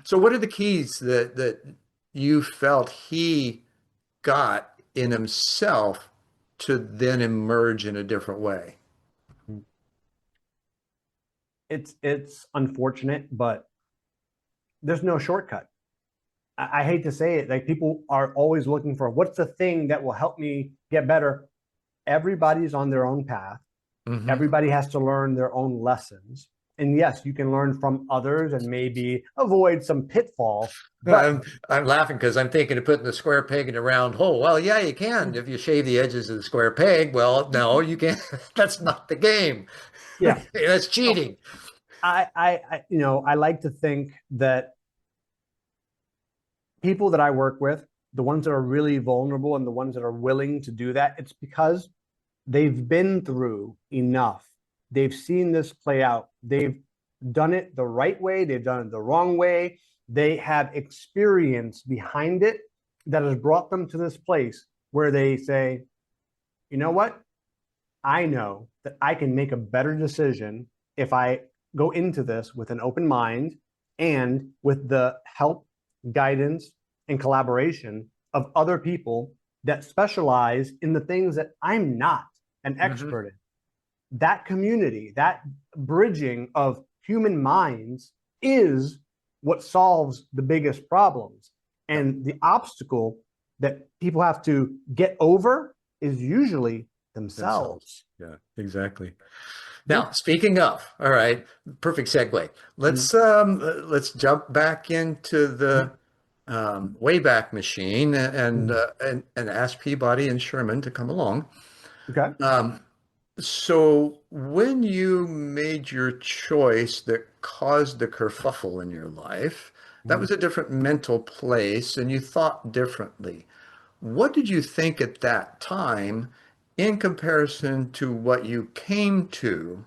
So what are the keys that you felt he got in himself to then emerge in a different way? It's unfortunate, but there's no shortcut. I hate to say it, like people are always looking for what's the thing that will help me get better. Everybody's on their own path. Hmm. Everybody has to learn their own lessons. And yes, you can learn from others and maybe avoid some pitfalls. But I'm laughing because I'm thinking of putting the square peg in a round hole. Well, yeah, you can if you shave the edges of the square peg. Well, no, you can't. That's not the game. yeah, That's so cheating. I like to think that people that I work with, the ones that are really vulnerable and the ones that are willing to do that, it's because they've been through enough. They've seen this play out. They've done it the right way. They've done it the wrong way. They have experience behind it that has brought them to this place where they say, you know what? I know that I can make a better decision if I go into this with an open mind and with the help, guidance, and collaboration of other people that specialize in the things that I'm not an Hmm. expert in. That community, that bridging of human minds is what solves the biggest problems. Yep. And the obstacle that people have to get over is usually Themselves. themselves. Yeah, exactly. Yeah. Now, speaking of, all right, perfect segue. Let's jump back into the Wayback Machine and ask Peabody and Sherman to come along. Okay. So when you made your choice that caused the kerfuffle in your life, that Mhm. was a different mental place and you thought differently. What did you think at that time in comparison to what you came to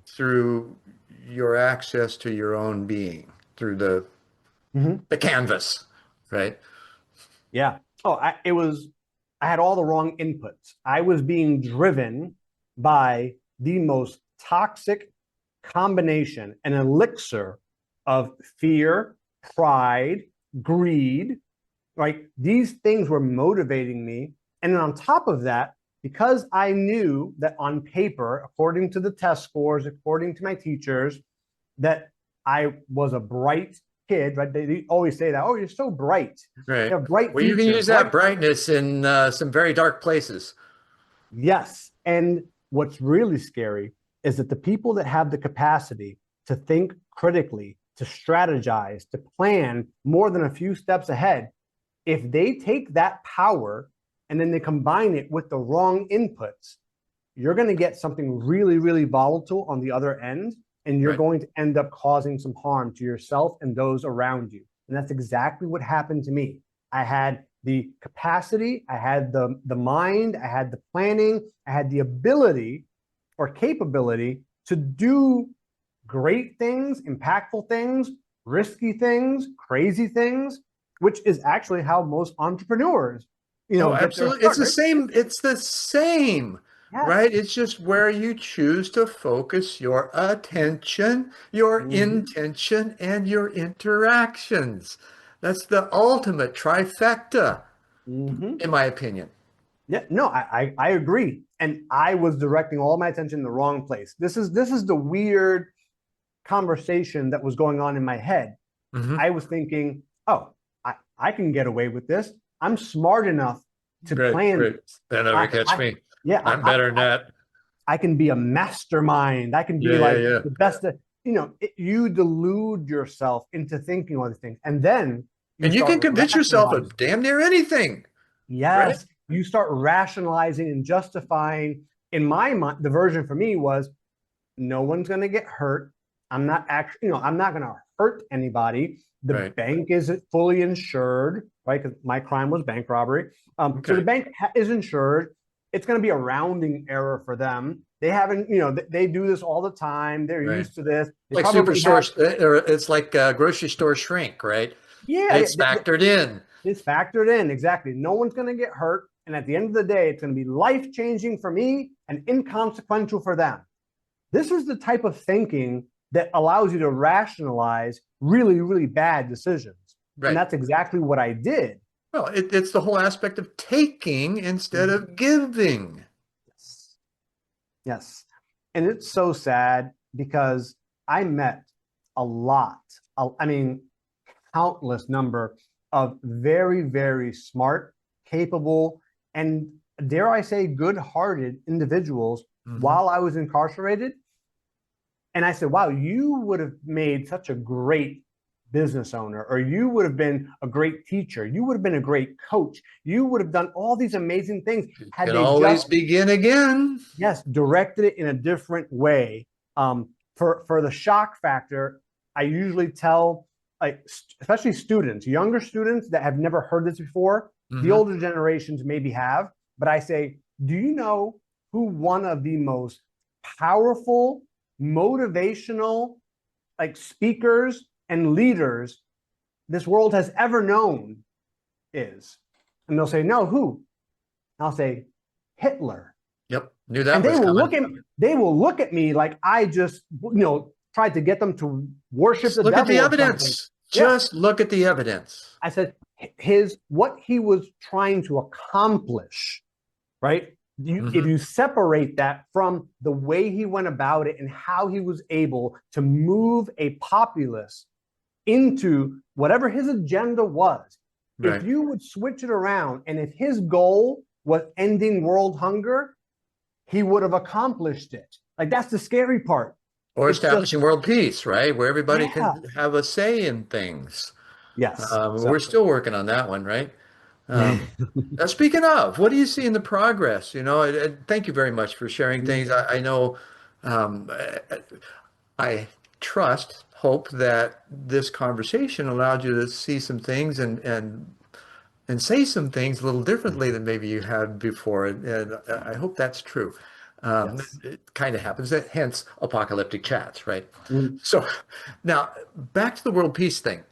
through your access to your own being, through Mhm. the canvas, right? Yeah. Oh, I had all the wrong inputs. I was being driven by the most toxic combination, an elixir of fear, pride, greed, right? These things were motivating me. And then on top of that, because I knew that on paper, according to the test scores, according to my teachers, that I was a bright kid, right? They always say that, oh, you're so bright. You Right. have bright Well, you can future, use that bright. brightness in some very dark places. Yes. And what's really scary is that the people that have the capacity to think critically, to strategize, to plan more than a few steps ahead, if they take that power and then they combine it with the wrong inputs, you're going to get something really, really volatile on the other end. And you're Right. going to end up causing some harm to yourself and those around you. And that's exactly what happened to me. I had the capacity, I had the mind, I had the planning, I had the ability or capability to do great things, impactful things, risky things, crazy things, which is actually how most entrepreneurs, Oh, get their absolutely. It's start, the right? same. It's the same, Yes. right? It's just where you choose to focus your attention, your Mm-hmm. intention, and your interactions. That's the ultimate trifecta, Mm-hmm. in my opinion. Yeah, no, I agree. And I was directing all my attention in the wrong place. This is the weird conversation that was going on in my head. Hmm. I was thinking, oh, I can get away with this. I'm smart enough to Great, plan great. this. They'll never catch I me. yeah, I'm better than that. I can be a mastermind. I can be Yeah, yeah, like yeah. the best. You delude yourself into thinking all these things, and then you And you can start convince yourself of rationalizing. damn near anything, right? Yes, you start rationalizing and justifying. In my mind, the version for me was no one's going to get hurt. I'm not actually, I'm not going to hurt anybody. The Right. bank is fully insured, right? Because my crime was bank robbery. So the Okay. bank is insured. It's going to be a rounding error for them. They haven't, they do this all the time. They're Right. used to this. They Like probably have, superstores, or it's like grocery store shrink, right? yeah, It's factored in. it's factored in. Exactly. No one's going to get hurt. And at the end of the day, it's going to be life changing for me and inconsequential for them. This is the type of thinking that allows you to rationalize really, really bad decisions. And Right. that's exactly what I did. Well, it's the whole aspect of taking instead of giving. Yes. Yes. And it's so sad because I met a lot, I mean, countless number of very, very smart, capable, and dare I say, good hearted individuals Hmm. while I was incarcerated. And I said, wow, you would have made such a great business owner, or you would have been a great teacher. You would have been a great coach. You would have done all these amazing things You had can they always just, begin again. yes, directed it in a different way. For the shock factor, I usually tell, like, especially students, younger students that have never heard this before, the Hmm. older generations maybe have, but I say, do you know who one of the most powerful, motivational, like, speakers and leaders this world has ever known is? And they'll say, no, who? I'll say, Hitler. Yep. Knew that And they was will coming. look at they will look at me like I just, tried to get them to worship Just the look at devil the or something. evidence. Yeah. Just look at the evidence. I said his what he was trying to accomplish, right? If Hmm. you separate that from the way he went about it and how he was able to move a populace into whatever his agenda was, if Right. you would switch it around and if his goal was ending world hunger, he would have accomplished it. Like, that's the scary part. Or It's just, establishing world peace, right? Where everybody yeah. can have a say in things. Yes. We're So, still working on that one, right? Speaking of, what do you see in the progress? Thank you very much for sharing things. I know, um, I trust, hope that this conversation allowed you to see some things and say some things a little differently than maybe you had before. And I hope that's true. Yes. It kind of happens, hence apocalyptic chats, right? Mm. So now back to the world peace thing.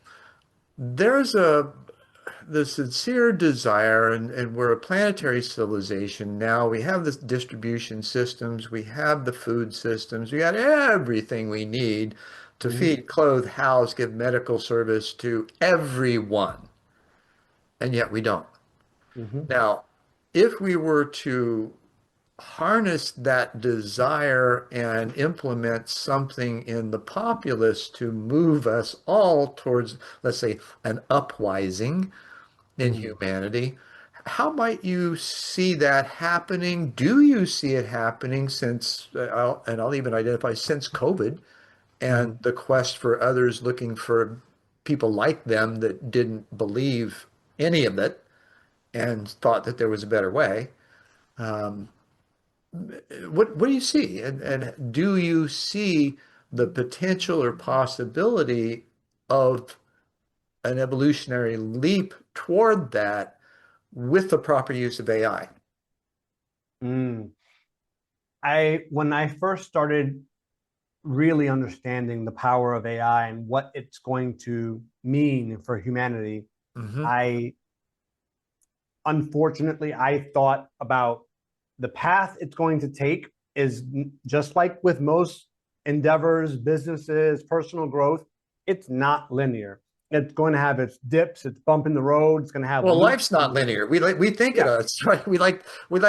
There's the sincere desire, and we're a planetary civilization now. We have the distribution systems, we have the food systems, we got everything we need to Mhm. feed, clothe, house, give medical service to everyone, and yet we don't. Mhm. Now, if we were to harness that desire and implement something in the populace to move us all towards, let's say, an uprising in Mhm. humanity, how might you see that happening? Do you see it happening since, I'll even identify since COVID and Mhm. the quest for others looking for people like them that didn't believe any of it and thought that there was a better way? Um, what do you see? And do you see the potential or possibility of an evolutionary leap toward that with the proper use of AI? Mm. When I first started really understanding the power of AI and what it's going to mean for humanity, Hmm. I unfortunately I thought about the path it's going to take is just like with most endeavors, businesses, personal growth, it's not linear. It's going to have its dips, its bump in the road, it's going to have Well, loops. life's not linear. We think it Yeah. is, right? We like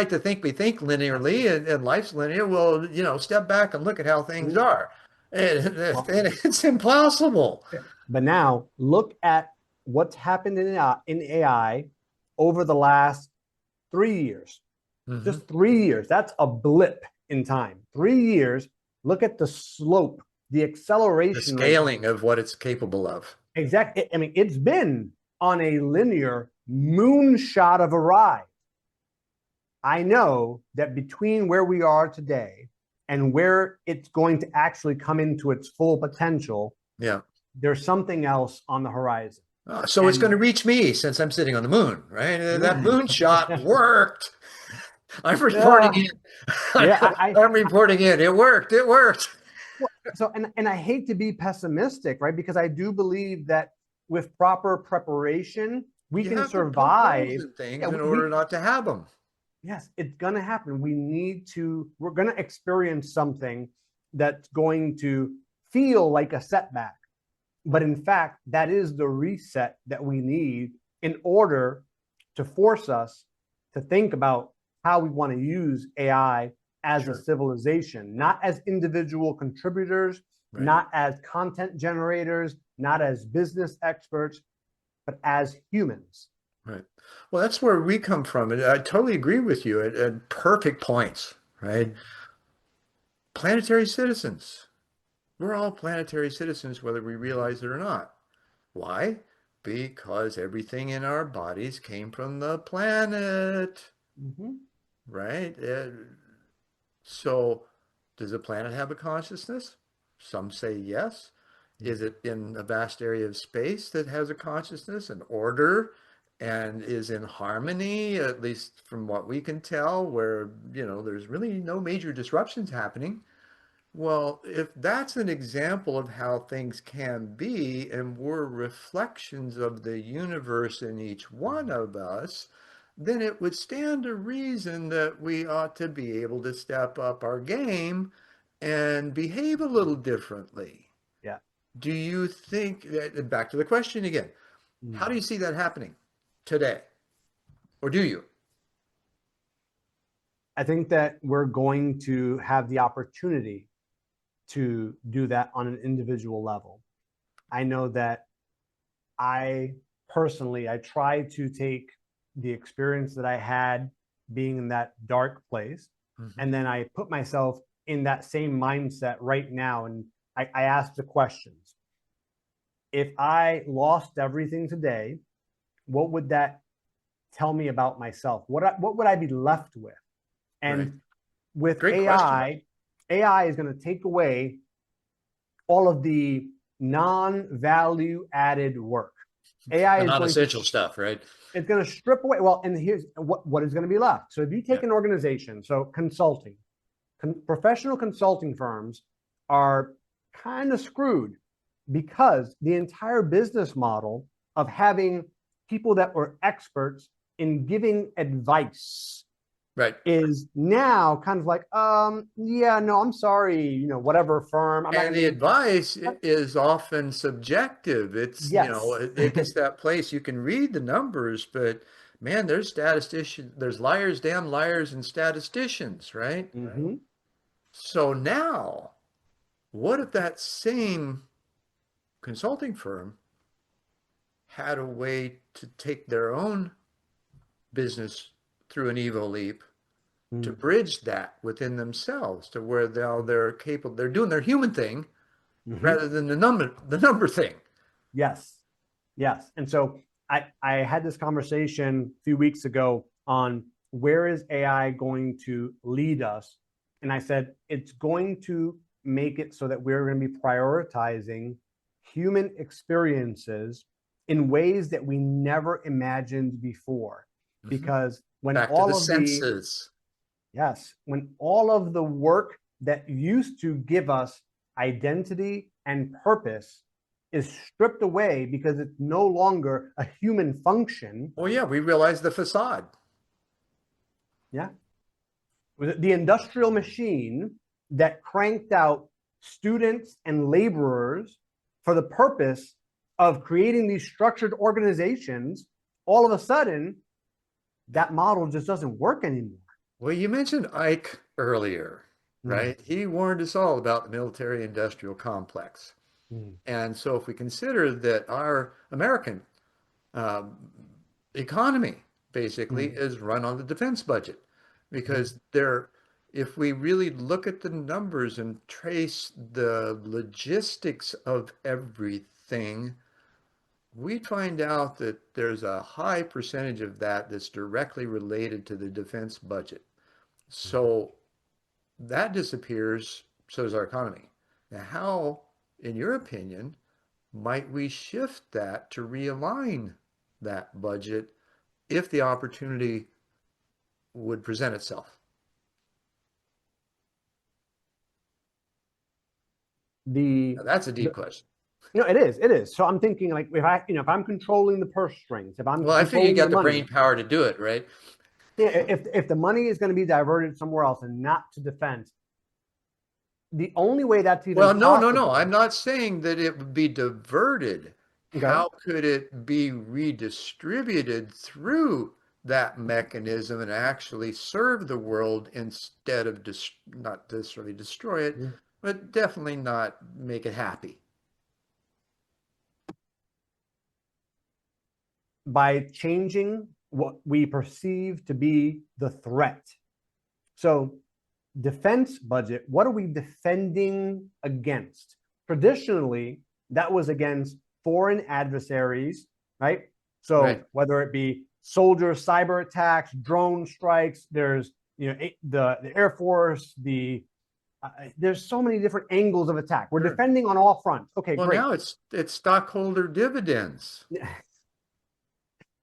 to think we think linearly, and life's linear. Well, step back and look at how things are, and, Well, and it's impossible. but now look at what's happened in AI over the last 3 years. Hmm. Just 3 years. That's a blip in time. 3 years. Look at the slope, the The acceleration rate. scaling of what it's capable of. Exactly. I mean, it's been on a linear moonshot of a ride. I know that between where we are today and where it's going to actually come into its full potential, Yeah. there's something else on the horizon. So it's going to And reach me since I'm sitting on the moon, right? That yeah, moon shot worked. I'm reporting yeah, in. yeah. I'm reporting in. It worked. It worked. So and I hate to be pessimistic, right? Because I do believe that with proper preparation, we You can have to poke holes survive. in things Yeah, in order not to have them. yes, it's going to happen. We're going to experience something that's going to feel like a setback. But in fact, that is the reset that we need in order to force us to think about how we want to use AI as a Sure. civilization, not as individual contributors, Right. not as content generators, not as business experts, but as humans. Right. Well, that's where we come from. And I totally agree with you at perfect points, right? Planetary citizens. We're all planetary citizens, whether we realize it or not. Why? Because everything in our bodies came from the planet, Mm-hmm. right? So, does the planet have a consciousness? Some say yes. Is it in a vast area of space that has a consciousness, an order, and is in harmony, at least from what we can tell, where, there's really no major disruptions happening? Well, if that's an example of how things can be, and we're reflections of the universe in each one of us, then it would stand to reason that we ought to be able to step up our game and behave a little differently. Yeah. Do you think, back to the question again, how do you see that happening today? Or do you? I think that we're going to have the opportunity to do that on an individual level. I know that I personally, I try to take the experience that I had being in that dark place, Mhm. and then I put myself in that same mindset right now. And I ask the questions. If I lost everything today, what would that tell me about myself? What would I be left with? And Right. with Great AI, AI is going to take away all of the non-value added work. AI The is going non-essential to stuff, right? it's going to strip away. Well, and here's what is going to be left. So if you take Yeah. an organization, so consulting, professional consulting firms are kind of screwed because the entire business model of having people that were experts in giving advice Right. is now kind of like, yeah, no, I'm sorry, whatever firm. I'm not And going the to. advice is often subjective. It's, Yes. it gets that place. You can read the numbers, but man, there's statisticians, there's liars, damn liars, and statisticians, right? Mm-hmm. So now, what if that same consulting firm had a way to take their own business through an Evo leap to bridge that within themselves to where they're capable, they're doing their human thing Mm-hmm. rather than the number thing. Yes. Yes. And so I had this conversation a few weeks ago on where is AI going to lead us? And I said, it's going to make it so that we're going to be prioritizing human experiences in ways that we never imagined before. Mhm. Because when Back to the all of the, senses. yes, when all of the work that used to give us identity and purpose is stripped away because it's no longer a human function. Well, yeah, we realize the facade. Yeah. The industrial machine that cranked out students and laborers for the purpose of creating these structured organizations, all of a sudden, that model just doesn't work anymore. Well, you mentioned Ike earlier, Mm, right? He warned us all about the military industrial complex. mm, And so if we consider that our American um, economy basically mm, is run on the defense budget, mm. because if we really look at the numbers and trace the logistics of everything, we find out that there's a high percentage of that that's directly related to the defense budget. So that disappears, so does our economy. Now, how, in your opinion, might we shift that to realign that budget if the opportunity would present itself? The, Now, that's a the deep question. it is. So I'm thinking like if I'm controlling the purse strings, if I'm Well, I think you controlling the got the money, brain power to do it, right? yeah, if the money is going to be diverted somewhere else and not to defense, the only way that's even Well, no, no, no. possible. I'm not saying that it would be diverted. Okay. How could it be redistributed through that mechanism and actually serve the world instead of not necessarily destroy it, but definitely not make it happy? By changing what we perceive to be the threat. So, defense budget, what are we defending against? Traditionally, that was against foreign adversaries, right? So, Right. whether it be soldier cyber attacks, drone strikes, there's the Air Force, there's so many different angles of attack. We're Sure. defending on all fronts. Okay, Well, great. now it's stockholder dividends.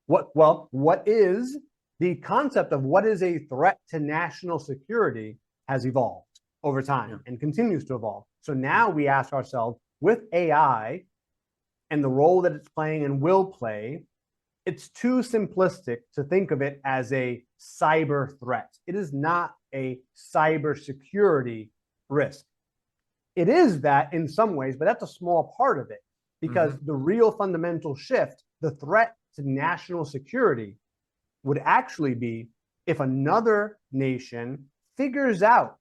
What is the concept of what is a threat to national security has evolved over time Yeah. and continues to evolve. So now we ask ourselves with AI and the role that it's playing and will play, it's too simplistic to think of it as a cyber threat. It is not a cybersecurity risk. It is that in some ways, but that's a small part of it because the real fundamental shift, the threat to national security, would actually be if another nation figures out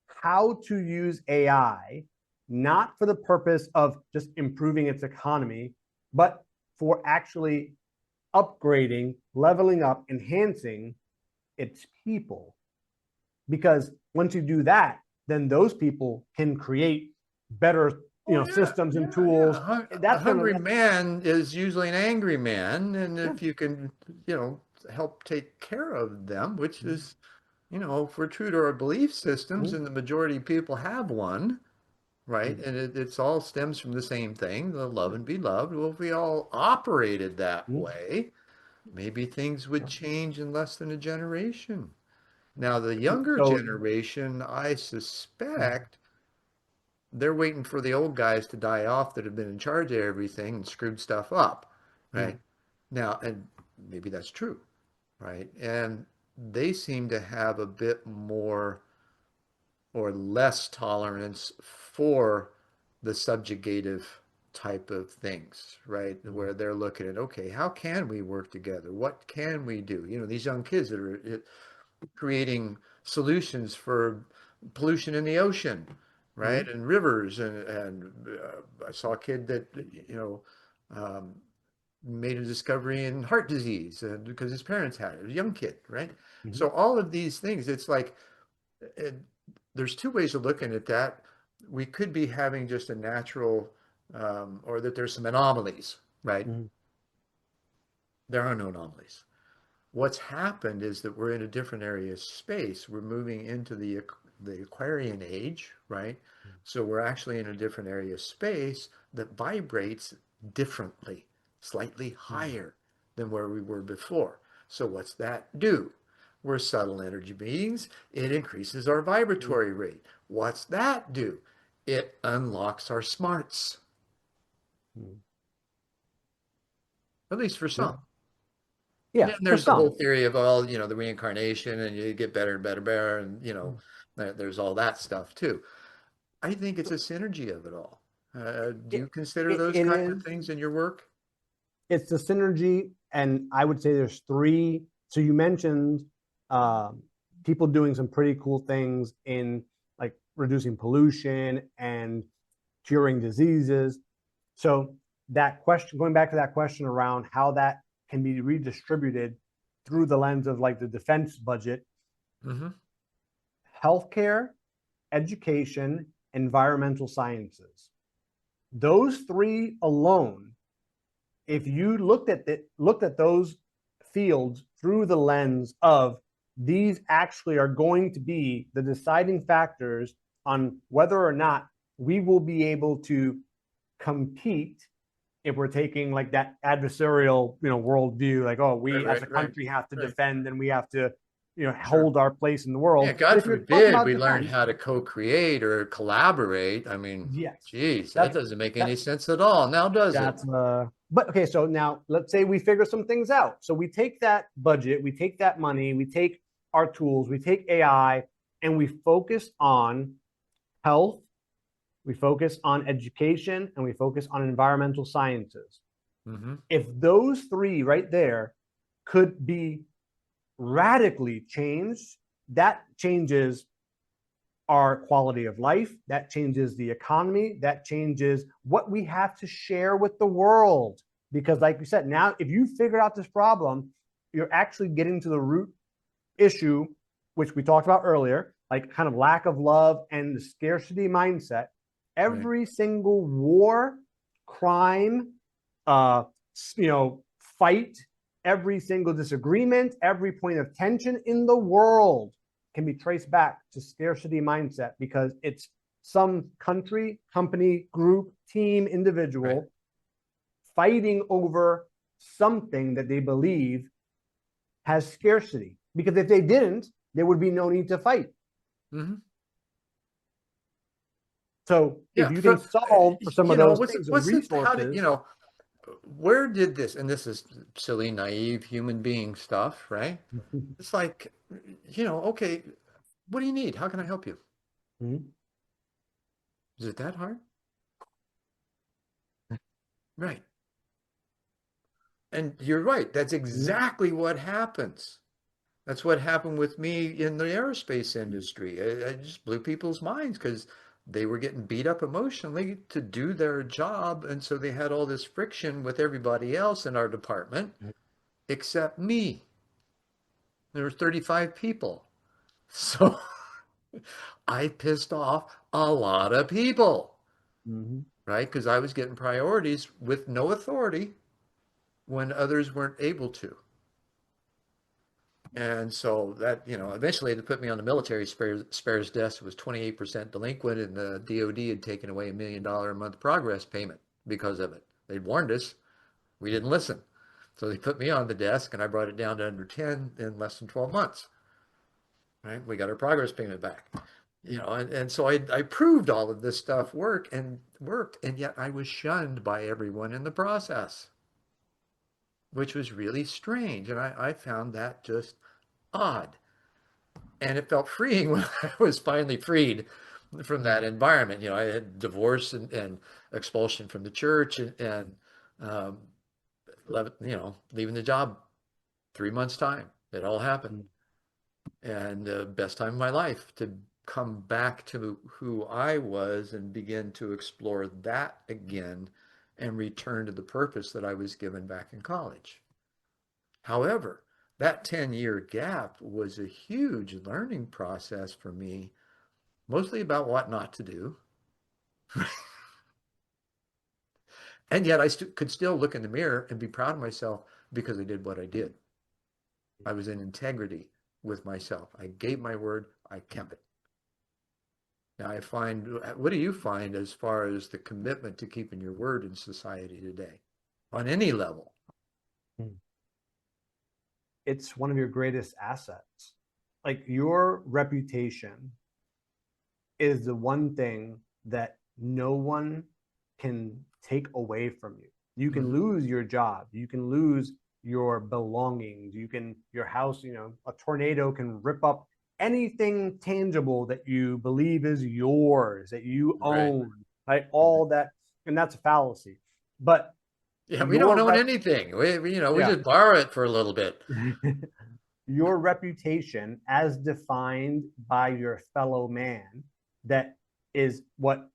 how to use AI, not for the purpose of just improving its economy, but for actually upgrading, leveling up, enhancing its people. Because once you do that, then those people can create better systems and tools. A That's hungry gonna man is usually an angry man, and yeah. if you can, help take care of them, which is, if we're true to our belief systems Mhm. and the majority of people have one, right? And it's all stems from the same thing, the love and be loved. Well, if we all operated that Mhm. way, maybe things would change in less than a generation. Now, the younger So, generation, I suspect they're waiting for the old guys to die off that have been in charge of everything and screwed stuff up, right? Mhm. Now, and maybe that's true, right? And they seem to have a bit more or less tolerance for the subjugative type of things, right? Mhm. Where they're looking at, okay, how can we work together? What can we do? These young kids that are creating solutions for pollution in the ocean, right? Mhm. And rivers. And I saw a kid that, um, made a discovery in heart disease because his parents had it, a young kid, right? Mhm. So all of these things, it's like, it, there's two ways of looking at that. We could be having just a natural, or that there's some anomalies, right? Mhm. There are no anomalies. What's happened is that we're in a different area of space. We're moving into the Aquarian age, right? So we're actually in a different area of space that vibrates differently, slightly Mhm. higher than where we were before. So what's that do? We're subtle energy beings. It increases our Mhm. vibratory rate. What's that do? It unlocks our smarts, Mhm. at least for Yeah. some. Yeah, Yeah, and for there's the whole some. theory of all, the reincarnation and you get better and better and better and there's all that stuff too. I think it's a synergy of it all. Do you It, consider it, those it kinds of is. things in your work? It's the synergy, and I would say there's three. So you mentioned um, people doing some pretty cool things in like reducing pollution and curing diseases. So that question, going back to that question around how that can be redistributed through the lens of like the defense budget, Hmm. healthcare, education, environmental sciences. Those three alone, if you looked at those fields through the lens of these actually are going to be the deciding factors on whether or not we will be able to compete if we're taking like that adversarial worldview, like, oh, Right, we as right, a right, country have to right. defend and we have to Sure. hold our place in the Yeah, world. But God if you're talking forbid about we learn defense, how to co-create or collaborate. I mean, yes, geez, that that's doesn't make any that sense at all. Now, does it? that's but okay, so now let's say we figure some things out. So we take that budget, we take that money, we take our tools, we take AI, and we focus on health, we focus on education, and we focus on environmental sciences. Hmm. If those three right there could be radically changed, that changes our quality of life, that changes the economy, that changes what we have to share with the world. Because, like you said, now if you figured out this problem, you're actually getting to the root issue, which we talked about earlier, like kind of lack of love and the scarcity mindset. Right. Every single war, crime, uh, fight, every single disagreement, every point of tension in the world can be traced back to scarcity mindset because it's some country, company, group, team, Right. individual fighting over something that they believe has scarcity. Because if they didn't, there would be no need to fight. Hmm. So if Yeah. you can solve for some of those things and How did, resources, where did this, and this is silly, naive human being stuff, right? It's like, okay, what do you need? How can I help you? Is it that hard? Right. And you're right. That's exactly what happens. That's what happened with me in the aerospace industry. I just blew people's minds because they were getting beat up emotionally to do their job. And so they had all this friction with everybody else in our department except me. There were 35 people. So I pissed off a lot of people, right? Because I was getting priorities with no authority when others weren't able to. And so that, eventually they put me on the military spares desk. It was 28% delinquent, and the DOD had taken away $1 million a month progress payment because of it. They'd warned us. We didn't listen. So they put me on the desk, and I brought it down to under 10 in less than 12 months. Right? We got our progress payment back. And so I proved all of this stuff worked, and yet I was shunned by everyone in the process, which was really strange. And I found that just odd. And it felt freeing when I was finally freed from that environment. I had divorce and expulsion from the church, and um, leaving the job 3 months' time. It all happened. And the best time of my life to come back to who I was and begin to explore that again and return to the purpose that I was given back in college. However, that 10-year gap was a huge learning process for me, mostly about what not to do. And yet I could still look in the mirror and be proud of myself because I did what I did. I was in integrity with myself. I gave my word, I kept it. Now what do you find as far as the commitment to keeping your word in society today, on any level? It's one of your greatest assets. Like, your reputation is the one thing that no one can take away from you. You can lose your job. You can lose your belongings. Your house, a tornado can rip up anything tangible that you believe is yours, that you own, right? All that. And that's a fallacy. But yeah, we don't own anything. We just borrow it for a little bit. Your reputation, as defined by your fellow man, that is what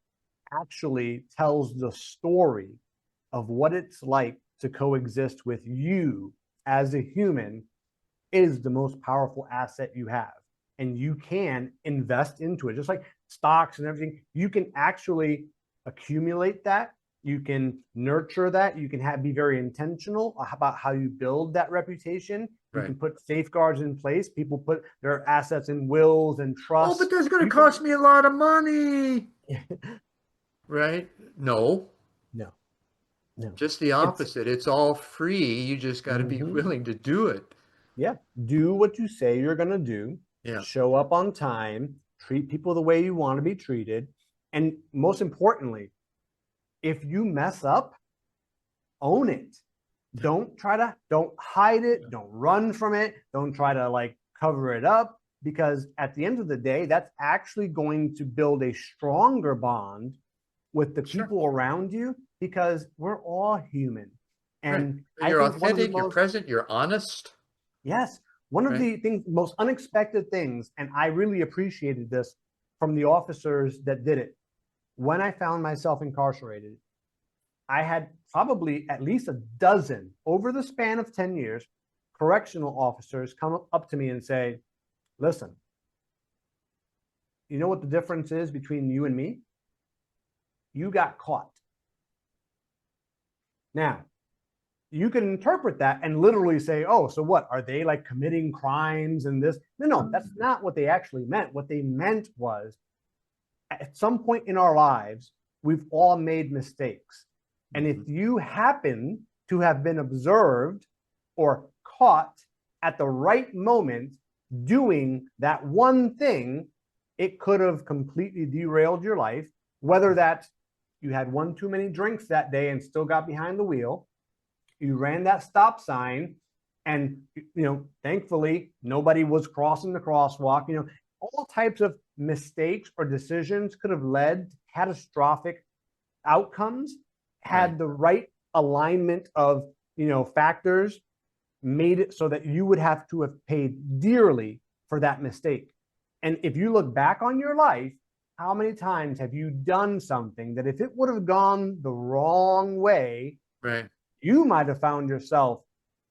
actually tells the story of what it's like to coexist with you as a human, is the most powerful asset you have. And you can invest into it, just like stocks and everything. You can actually accumulate that. You can nurture that. You can be very intentional about how you build that reputation. You can put safeguards in place. People put their assets in wills and trusts. Oh, but that's going to cost me a lot of money. Right? No. No. Just the opposite. It's all free. You just got to be willing to do it. Yeah. Do what you say you're going to do. Yeah. Show up on time. Treat people the way you want to be treated. And most importantly, if you mess up, own it. Don't hide it. Don't run from it. Don't try to cover it up, because at the end of the day, that's actually going to build a stronger bond with the people around you, because we're all human. And you're authentic, you're present, you're honest. Yes. One of the most unexpected things, and I really appreciated this from the officers that did it. When I found myself incarcerated, I had probably at least a dozen, over the span of 10 years, correctional officers come up to me and say, listen, you know what the difference is between you and me? You got caught. Now, you can interpret that and literally say, oh, so what? Are they committing crimes and this? No, that's not what they actually meant. What they meant was, at some point in our lives, we've all made mistakes. And if you happen to have been observed or caught at the right moment doing that one thing, it could have completely derailed your life, whether that's you had one too many drinks that day and still got behind the wheel, you ran that stop sign, and thankfully nobody was crossing the crosswalk. All types of mistakes or decisions could have led to catastrophic outcomes had the right alignment of factors made it so that you would have to have paid dearly for that mistake. And if you look back on your life, how many times have you done something that if it would have gone the wrong way, you might have found yourself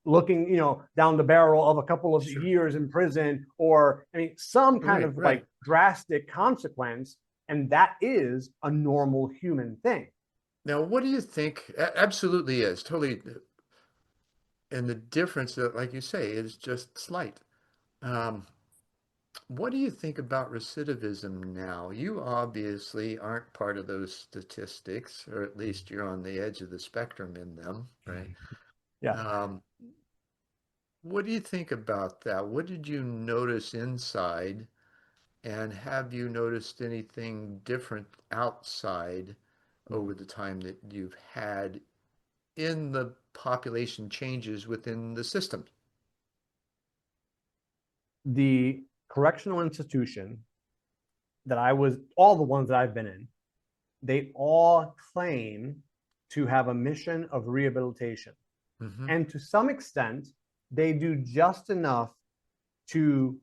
looking, down the barrel of a couple of years in prison, or some kind of drastic consequence. And that is a normal human thing. Now, what do you think? Absolutely is totally. And the difference, like you say, is just slight. What do you think about recidivism now? You obviously aren't part of those statistics, or at least you're on the edge of the spectrum in them, right? Yeah. Um, what do you think about that? What did you notice inside, and have you noticed anything different outside over the time that you've had in the population changes within the system? The correctional institution that all the ones that I've been in, they all claim to have a mission of rehabilitation. Mm-hmm. And to some extent, they do just enough to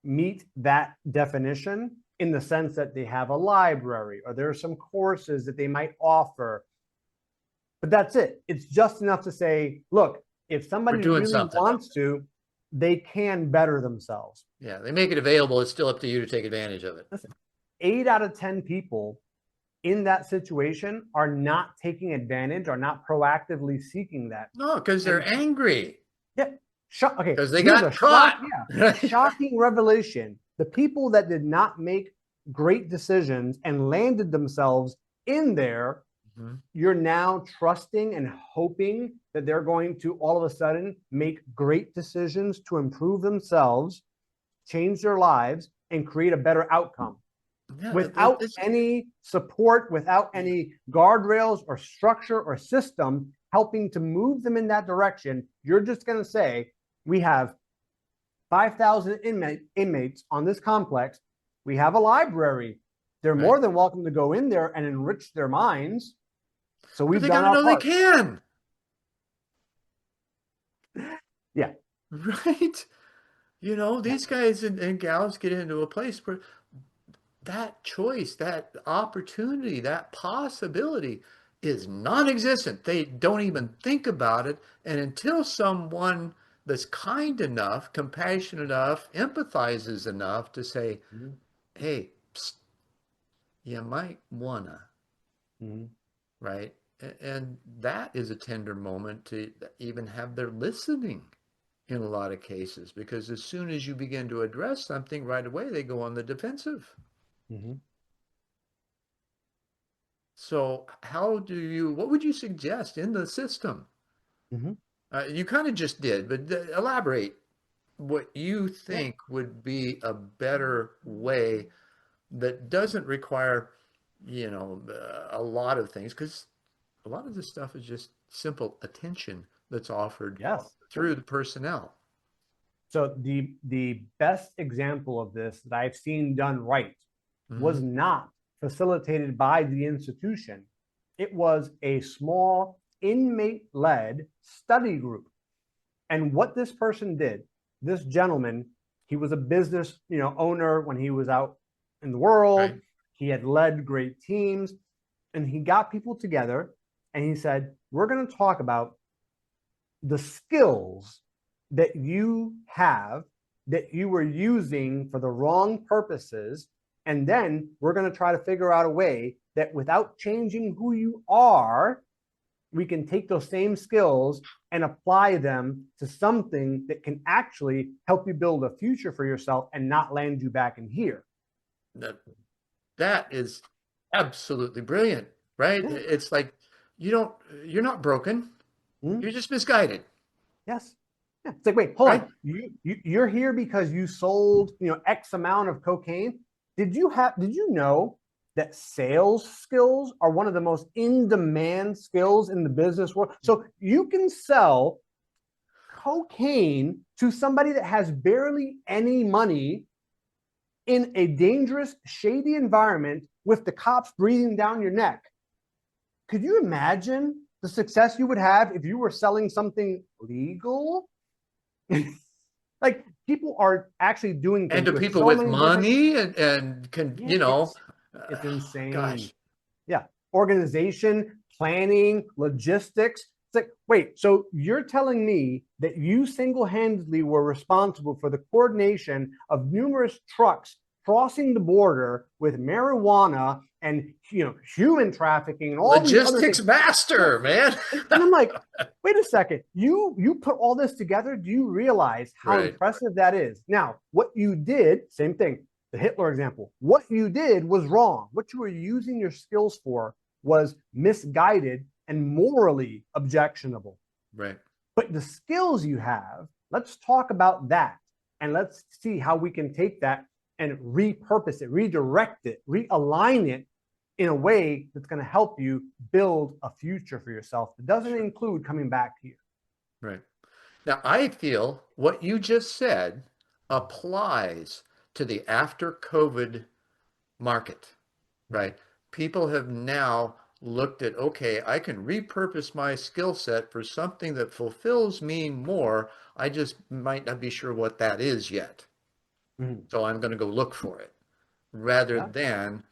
meet that definition, in the sense that they have a library or there are some courses that they might offer. But that's it. It's just enough to say, look, if somebody really something. wants to, they can better themselves. Yeah, they make it available. It's still up to you to take advantage of it. Listen, 8 out of 10 people in that situation are not taking advantage, are not proactively seeking that. No, because they're angry. Yeah. Okay. Because they got caught. Shocking revelation. The people that did not make great decisions and landed themselves in there, you're now trusting and hoping that they're going to all of a sudden make great decisions to improve themselves, change their lives, and create a better outcome. Yeah, without any support, without any guardrails or structure or system helping to move them in that direction, you're just going to say, we have 5,000 inmates on this complex. We have a library. They're more than welcome to go in there and enrich their minds. So we've done our part. They can. Yeah. Right. You know, these guys and gals get into a place where that choice, that opportunity, that possibility is non-existent. They don't even think about it. And until someone that's kind enough, compassionate enough, empathizes enough to say, hey, psst, you might wanna, right? And that is a tender moment to even have their listening in a lot of cases, because as soon as you begin to address something right away, they go on the defensive. So what would you suggest in the system? You kind of just did, but elaborate what you think would be a better way that doesn't require, a lot of things, because a lot of this stuff is just simple attention that's offered through the personnel. So the best example of this that I've seen done right was not facilitated by the institution. It was a small inmate-led study group. And what this person did, this gentleman, he was a business, owner when he was out in the world. Right. He had led great teams, and he got people together and he said, we're going to talk about the skills that you have that you were using for the wrong purposes. And then we're going to try to figure out a way that without changing who you are, we can take those same skills and apply them to something that can actually help you build a future for yourself and not land you back in here. That is absolutely brilliant, right? Yeah. It's like, you're not broken. You're just misguided. Yes. Yeah. It's like, wait, hold on. You're here because you sold, X amount of cocaine. Did you know that sales skills are one of the most in-demand skills in the business world? So you can sell cocaine to somebody that has barely any money in a dangerous, shady environment with the cops breathing down your neck. Could you imagine the success you would have if you were selling something legal? Like, people are actually doing things. And to people with money and can, it's insane. Gosh. Yeah. Organization, planning, logistics. It's like, wait, so you're telling me that you single-handedly were responsible for the coordination of numerous trucks crossing the border with marijuana and human trafficking and all these other Logistics things. master, man. And I'm like, wait a second, you put all this together. Do you realize how Right. impressive that is? Now, what you did, same thing, the Hitler example, what you did was wrong. What you were using your skills for was misguided and morally objectionable. Right. But the skills you have, let's talk about that. And let's see how we can take that and repurpose it, redirect it, realign it in a way that's going to help you build a future for yourself that doesn't include coming back here. Right. Now, I feel what you just said applies to the after COVID market, right? People have now looked at, okay, I can repurpose my skill set for something that fulfills me more. I just might not be sure what that is yet. Mm-hmm. So I'm going to go look for it rather than,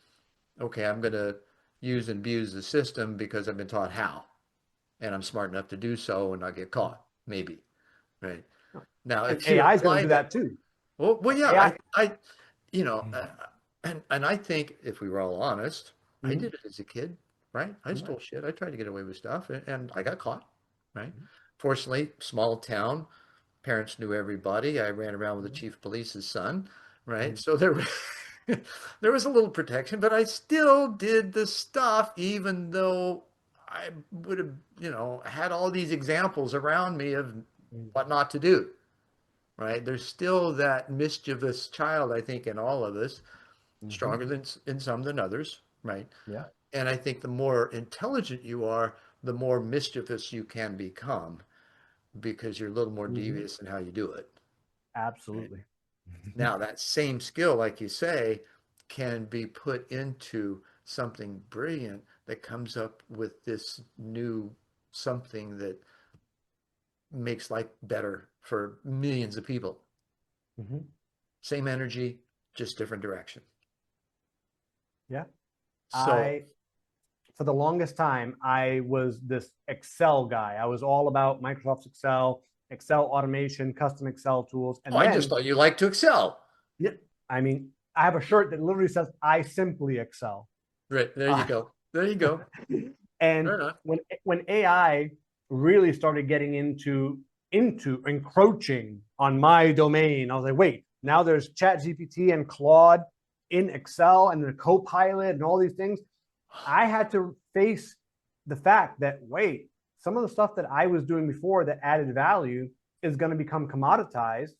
okay, I'm going to use and abuse the system because I've been taught how and I'm smart enough to do so and not get caught, maybe. Right. Now, And if you AI is going apply to do that, that too. well, yeah, AI. you know, and I think if we were all honest, I Mm-hmm. did it as a kid, right? I stole shit. I tried to get away with stuff, and I got caught, right? Fortunately, small town, parents knew everybody. I ran around with the chief of police's son, right? So there, there was a little protection, but I still did the stuff, even though I would have, had all these examples around me of what not to do, right? There's still that mischievous child, I think, in all of us, stronger than in some than others, right? Yeah. And I think the more intelligent you are, the more mischievous you can become because you're a little more devious in how you do it. Right? Absolutely. Now, that same skill, like you say, can be put into something brilliant that comes up with this new something that makes life better for millions of people. Mm-hmm. Same energy, just different direction. Yeah. So, For the longest time, I was this Excel guy. I was all about Microsoft Excel, Excel automation, custom Excel tools. oh, And I just then, thought you liked to excel. yeah, I mean, I have a shirt that literally says, I simply Excel. Right, there you go. There you go. Fair And enough. when AI really started getting into encroaching on my domain, I was like, wait, now there's ChatGPT and Claude in Excel and the Copilot and all these things. I had to face the fact that, wait, some of the stuff that I was doing before that added value is going to become commoditized.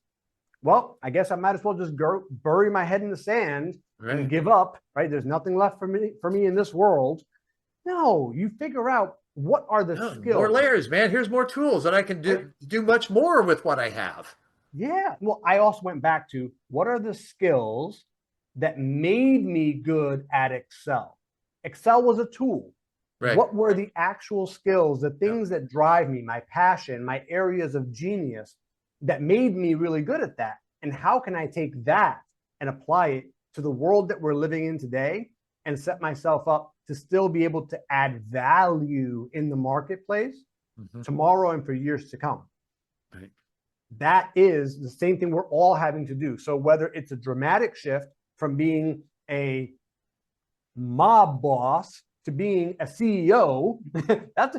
Well, I guess I might as well just go bury my head in the sand and Right. give up, right? There's nothing left for me in this world. No, you figure out what are the Oh, more skills. layers, man. Here's more tools that I can Right? do much more with what I have. Yeah. Well, I also went back to what are the skills that made me good at Excel? Excel was a tool. Right. What were the actual skills, the things that drive me, my passion, my areas of genius that made me really good at that? And how can I take that and apply it to the world that we're living in today and set myself up to still be able to add value in the marketplace tomorrow and for years to come? Right. That is the same thing we're all having to do. So whether it's a dramatic shift from being a mob boss to being a CEO, that's,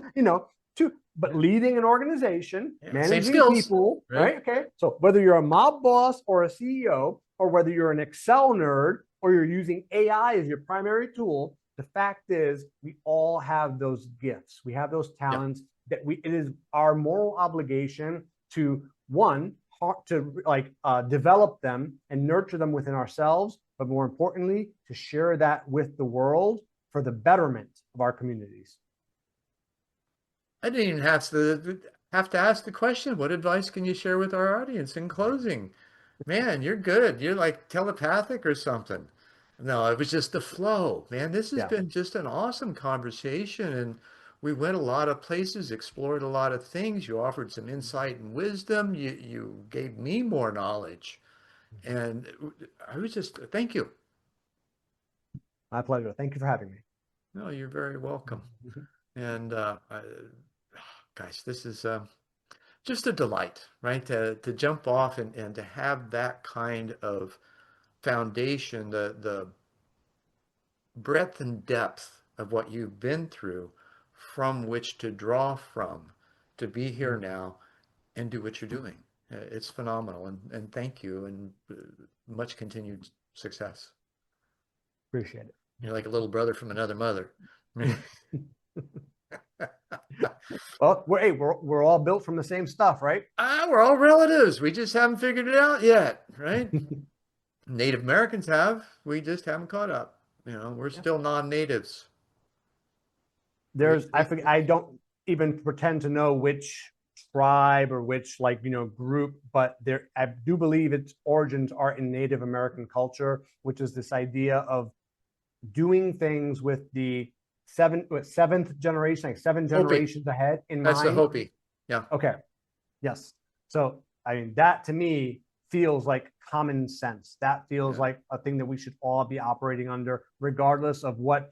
but leading an organization, managing people, right? Okay. So whether you're a mob boss or a CEO, or whether you're an Excel nerd or you're using AI as your primary tool, the fact is we all have those gifts. We have those talents that it is our moral obligation to develop them and nurture them within ourselves, but more importantly, to share that with the world for the betterment of our communities. I didn't even have to ask the question. What advice can you share with our audience in closing? Man, you're good. You're like telepathic or something. No, it was just the flow, man. This has been just an awesome conversation, and we went a lot of places, explored a lot of things. You offered some insight and wisdom. You gave me more knowledge, and I was just thank you. My pleasure. Thank you for having me. No, you're very welcome. And guys, this is just a delight, right? To jump off and to have that kind of foundation, the breadth and depth of what you've been through from which to draw from to be here now and do what you're doing. It's phenomenal, and thank you, and much continued success. Appreciate it. You're like a little brother from another mother. Well, we're all built from the same stuff, right? We're all relatives. We just haven't figured it out yet, right? Native Americans have. We just haven't caught up. We're still non-natives. I don't even pretend to know which tribe or which group, but I do believe its origins are in Native American culture, which is this idea of doing things with the seventh generation, like seven generations ahead in mind. That's the Hopi. Yeah. Okay. Yes. So that to me feels like common sense. That feels like a thing that we should all be operating under, regardless of what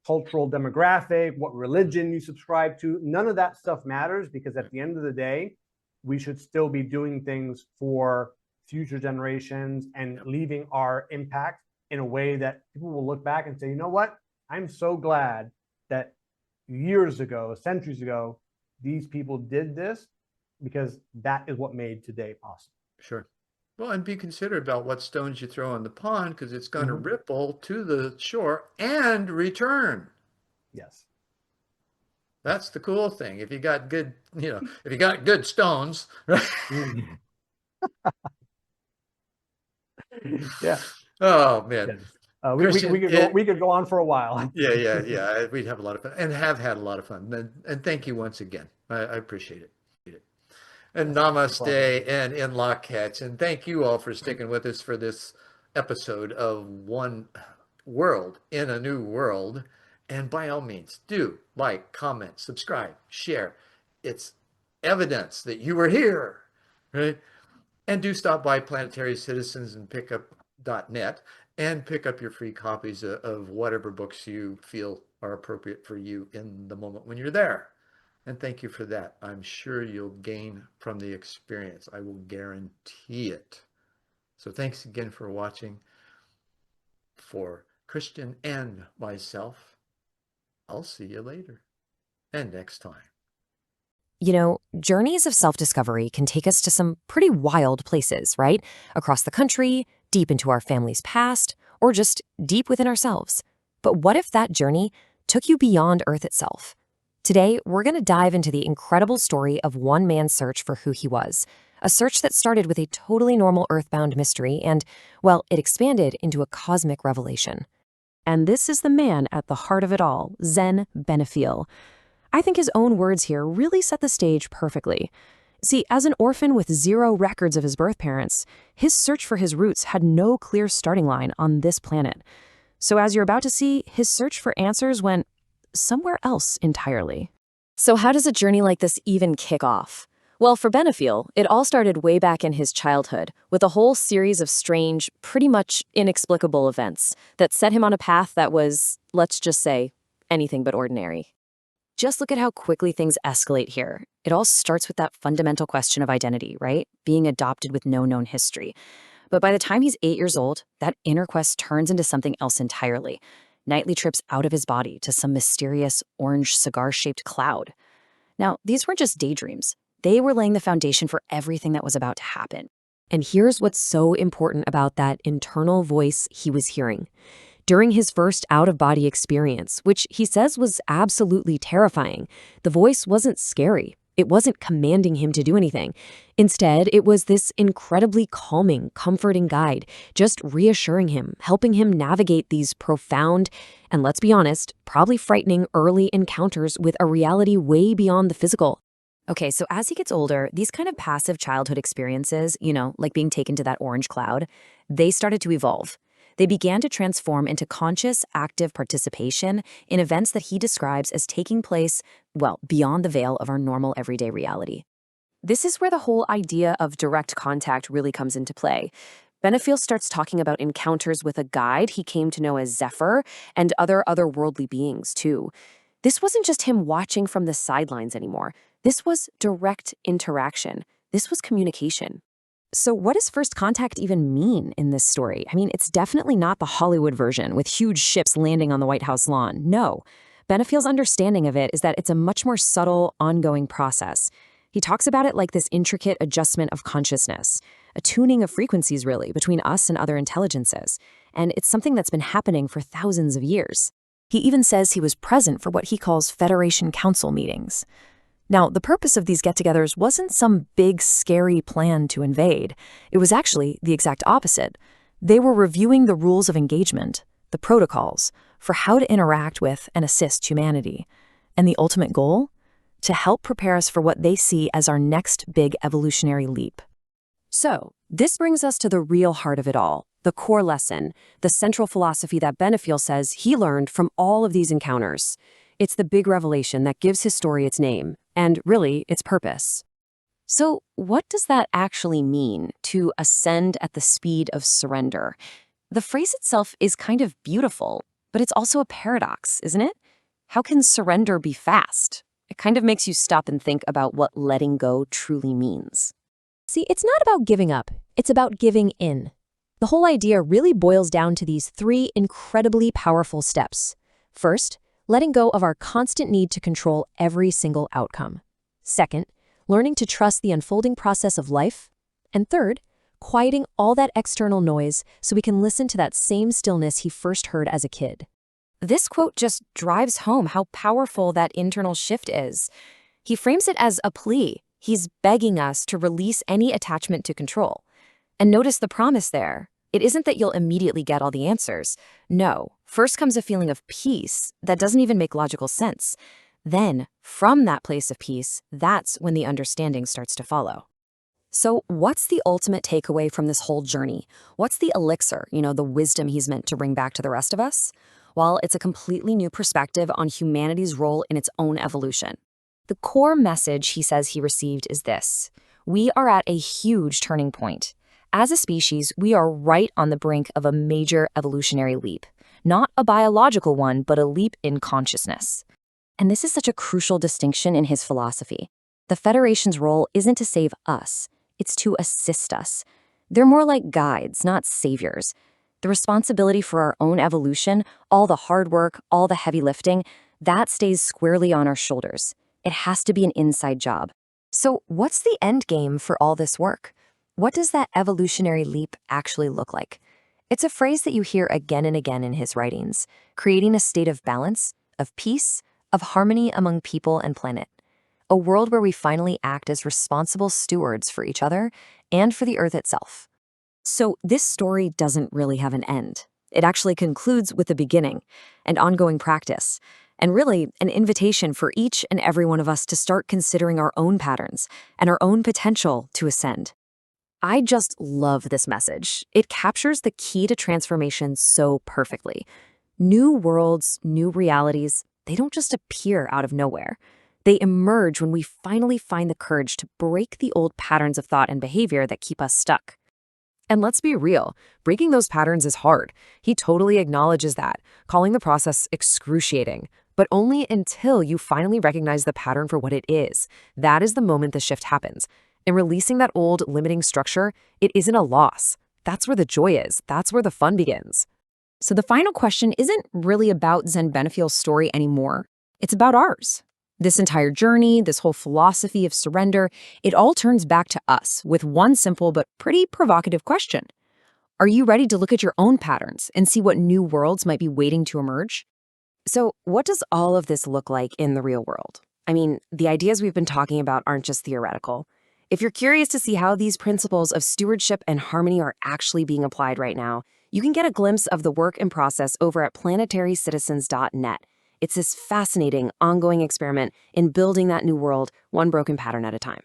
cultural demographic, what religion you subscribe to. None of that stuff matters, because at the end of the day, we should still be doing things for future generations and leaving our impact in a way that people will look back and say, you know what? I'm so glad that years ago, centuries ago, these people did this, because that is what made today possible. Sure. Well, and be considerate about what stones you throw in the pond, because it's going to ripple to the shore and return. Yes. That's the cool thing. If you got good, if you got good stones, right? Yeah. Oh man. Yes. We could go on for a while. Yeah. We'd have a lot of fun, and have had a lot of fun. And thank you once again. I appreciate it. And namaste and in-lock catch. And thank you all for sticking with us for this episode of One World in a New World. And by all means, do like, comment, subscribe, share. It's evidence that you were here, right? And do stop by Planetary Citizens and pickup.net and pick up your free copies of whatever books you feel are appropriate for you in the moment when you're there. And thank you for that. I'm sure you'll gain from the experience. I will guarantee it. So thanks again for watching. For Christian and myself, I'll see you later and next time. Journeys of self-discovery can take us to some pretty wild places, right? Across the country, deep into our family's past, or just deep within ourselves. But what if that journey took you beyond Earth itself? Today, we're going to dive into the incredible story of one man's search for who he was, a search that started with a totally normal earthbound mystery and, well, it expanded into a cosmic revelation. And this is the man at the heart of it all, Zen Benefiel. I think his own words here really set the stage perfectly. See, as an orphan with zero records of his birth parents, his search for his roots had no clear starting line on this planet. So as you're about to see, his search for answers went somewhere else entirely. So how does a journey like this even kick off? Well, for Benefiel, it all started way back in his childhood, with a whole series of strange, pretty much inexplicable events that set him on a path that was, let's just say, anything but ordinary. Just look at how quickly things escalate here. It all starts with that fundamental question of identity, right? Being adopted with no known history. But by the time he's 8 years old, that inner quest turns into something else entirely. Nightly trips out of his body to some mysterious orange cigar-shaped cloud. Now, these weren't just daydreams. They were laying the foundation for everything that was about to happen. And here's what's so important about that internal voice he was hearing. During his first out-of-body experience, which he says was absolutely terrifying, the voice wasn't scary. It wasn't commanding him to do anything. Instead, it was this incredibly calming, comforting guide, just reassuring him, helping him navigate these profound, and let's be honest, probably frightening early encounters with a reality way beyond the physical. Okay, so as he gets older, these kind of passive childhood experiences, like being taken to that orange cloud, they started to evolve. They began to transform into conscious, active participation in events that he describes as taking place, well, beyond the veil of our normal everyday reality. This is where the whole idea of direct contact really comes into play. Benefiel starts talking about encounters with a guide he came to know as Zephyr and other otherworldly beings, too. This wasn't just him watching from the sidelines anymore. This was direct interaction. This was communication. So what does first contact even mean in this story? I mean, it's definitely not the Hollywood version with huge ships landing on the White House lawn. No. Benefiel's understanding of it is that it's a much more subtle, ongoing process. He talks about it like this intricate adjustment of consciousness, a tuning of frequencies, really, between us and other intelligences. And it's something that's been happening for thousands of years. He even says he was present for what he calls Federation Council meetings. Now, the purpose of these get-togethers wasn't some big, scary plan to invade. It was actually the exact opposite. They were reviewing the rules of engagement, the protocols, for how to interact with and assist humanity. And the ultimate goal? To help prepare us for what they see as our next big evolutionary leap. So, this brings us to the real heart of it all, the core lesson, the central philosophy that Benefiel says he learned from all of these encounters. It's the big revelation that gives his story its name, and really, its purpose. So, what does that actually mean, to ascend at the speed of surrender? The phrase itself is kind of beautiful, but it's also a paradox, isn't it? How can surrender be fast? It kind of makes you stop and think about what letting go truly means. See, it's not about giving up, it's about giving in. The whole idea really boils down to these three incredibly powerful steps. First, letting go of our constant need to control every single outcome. Second, learning to trust the unfolding process of life. And third, quieting all that external noise so we can listen to that same stillness he first heard as a kid. This quote just drives home how powerful that internal shift is. He frames it as a plea. He's begging us to release any attachment to control. And notice the promise there. It isn't that you'll immediately get all the answers. No, first comes a feeling of peace that doesn't even make logical sense. Then, from that place of peace, that's when the understanding starts to follow. So what's the ultimate takeaway from this whole journey? What's the elixir, the wisdom he's meant to bring back to the rest of us? Well, it's a completely new perspective on humanity's role in its own evolution. The core message he says he received is this: we are at a huge turning point. As a species, we are right on the brink of a major evolutionary leap. Not a biological one, but a leap in consciousness. And this is such a crucial distinction in his philosophy. The Federation's role isn't to save us, it's to assist us. They're more like guides, not saviors. The responsibility for our own evolution, all the hard work, all the heavy lifting, that stays squarely on our shoulders. It has to be an inside job. So what's the end game for all this work? What does that evolutionary leap actually look like? It's a phrase that you hear again and again in his writings, creating a state of balance, of peace, of harmony among people and planet. A world where we finally act as responsible stewards for each other and for the Earth itself. So this story doesn't really have an end. It actually concludes with a beginning, an ongoing practice, and really an invitation for each and every one of us to start considering our own patterns and our own potential to ascend. I just love this message. It captures the key to transformation so perfectly. New worlds, new realities, they don't just appear out of nowhere. They emerge when we finally find the courage to break the old patterns of thought and behavior that keep us stuck. And let's be real, breaking those patterns is hard. He totally acknowledges that, calling the process excruciating, but only until you finally recognize the pattern for what it is. That is the moment the shift happens. In releasing that old limiting structure, it isn't a loss. That's where the joy is. That's where the fun begins. So the final question isn't really about Zen Benefiel's story anymore. It's about ours. This entire journey, this whole philosophy of surrender, it all turns back to us with one simple but pretty provocative question. Are you ready to look at your own patterns and see what new worlds might be waiting to emerge? So what does all of this look like in the real world? I mean, the ideas we've been talking about aren't just theoretical. If you're curious to see how these principles of stewardship and harmony are actually being applied right now, you can get a glimpse of the work and process over at planetarycitizens.net. It's this fascinating, ongoing experiment in building that new world, one broken pattern at a time.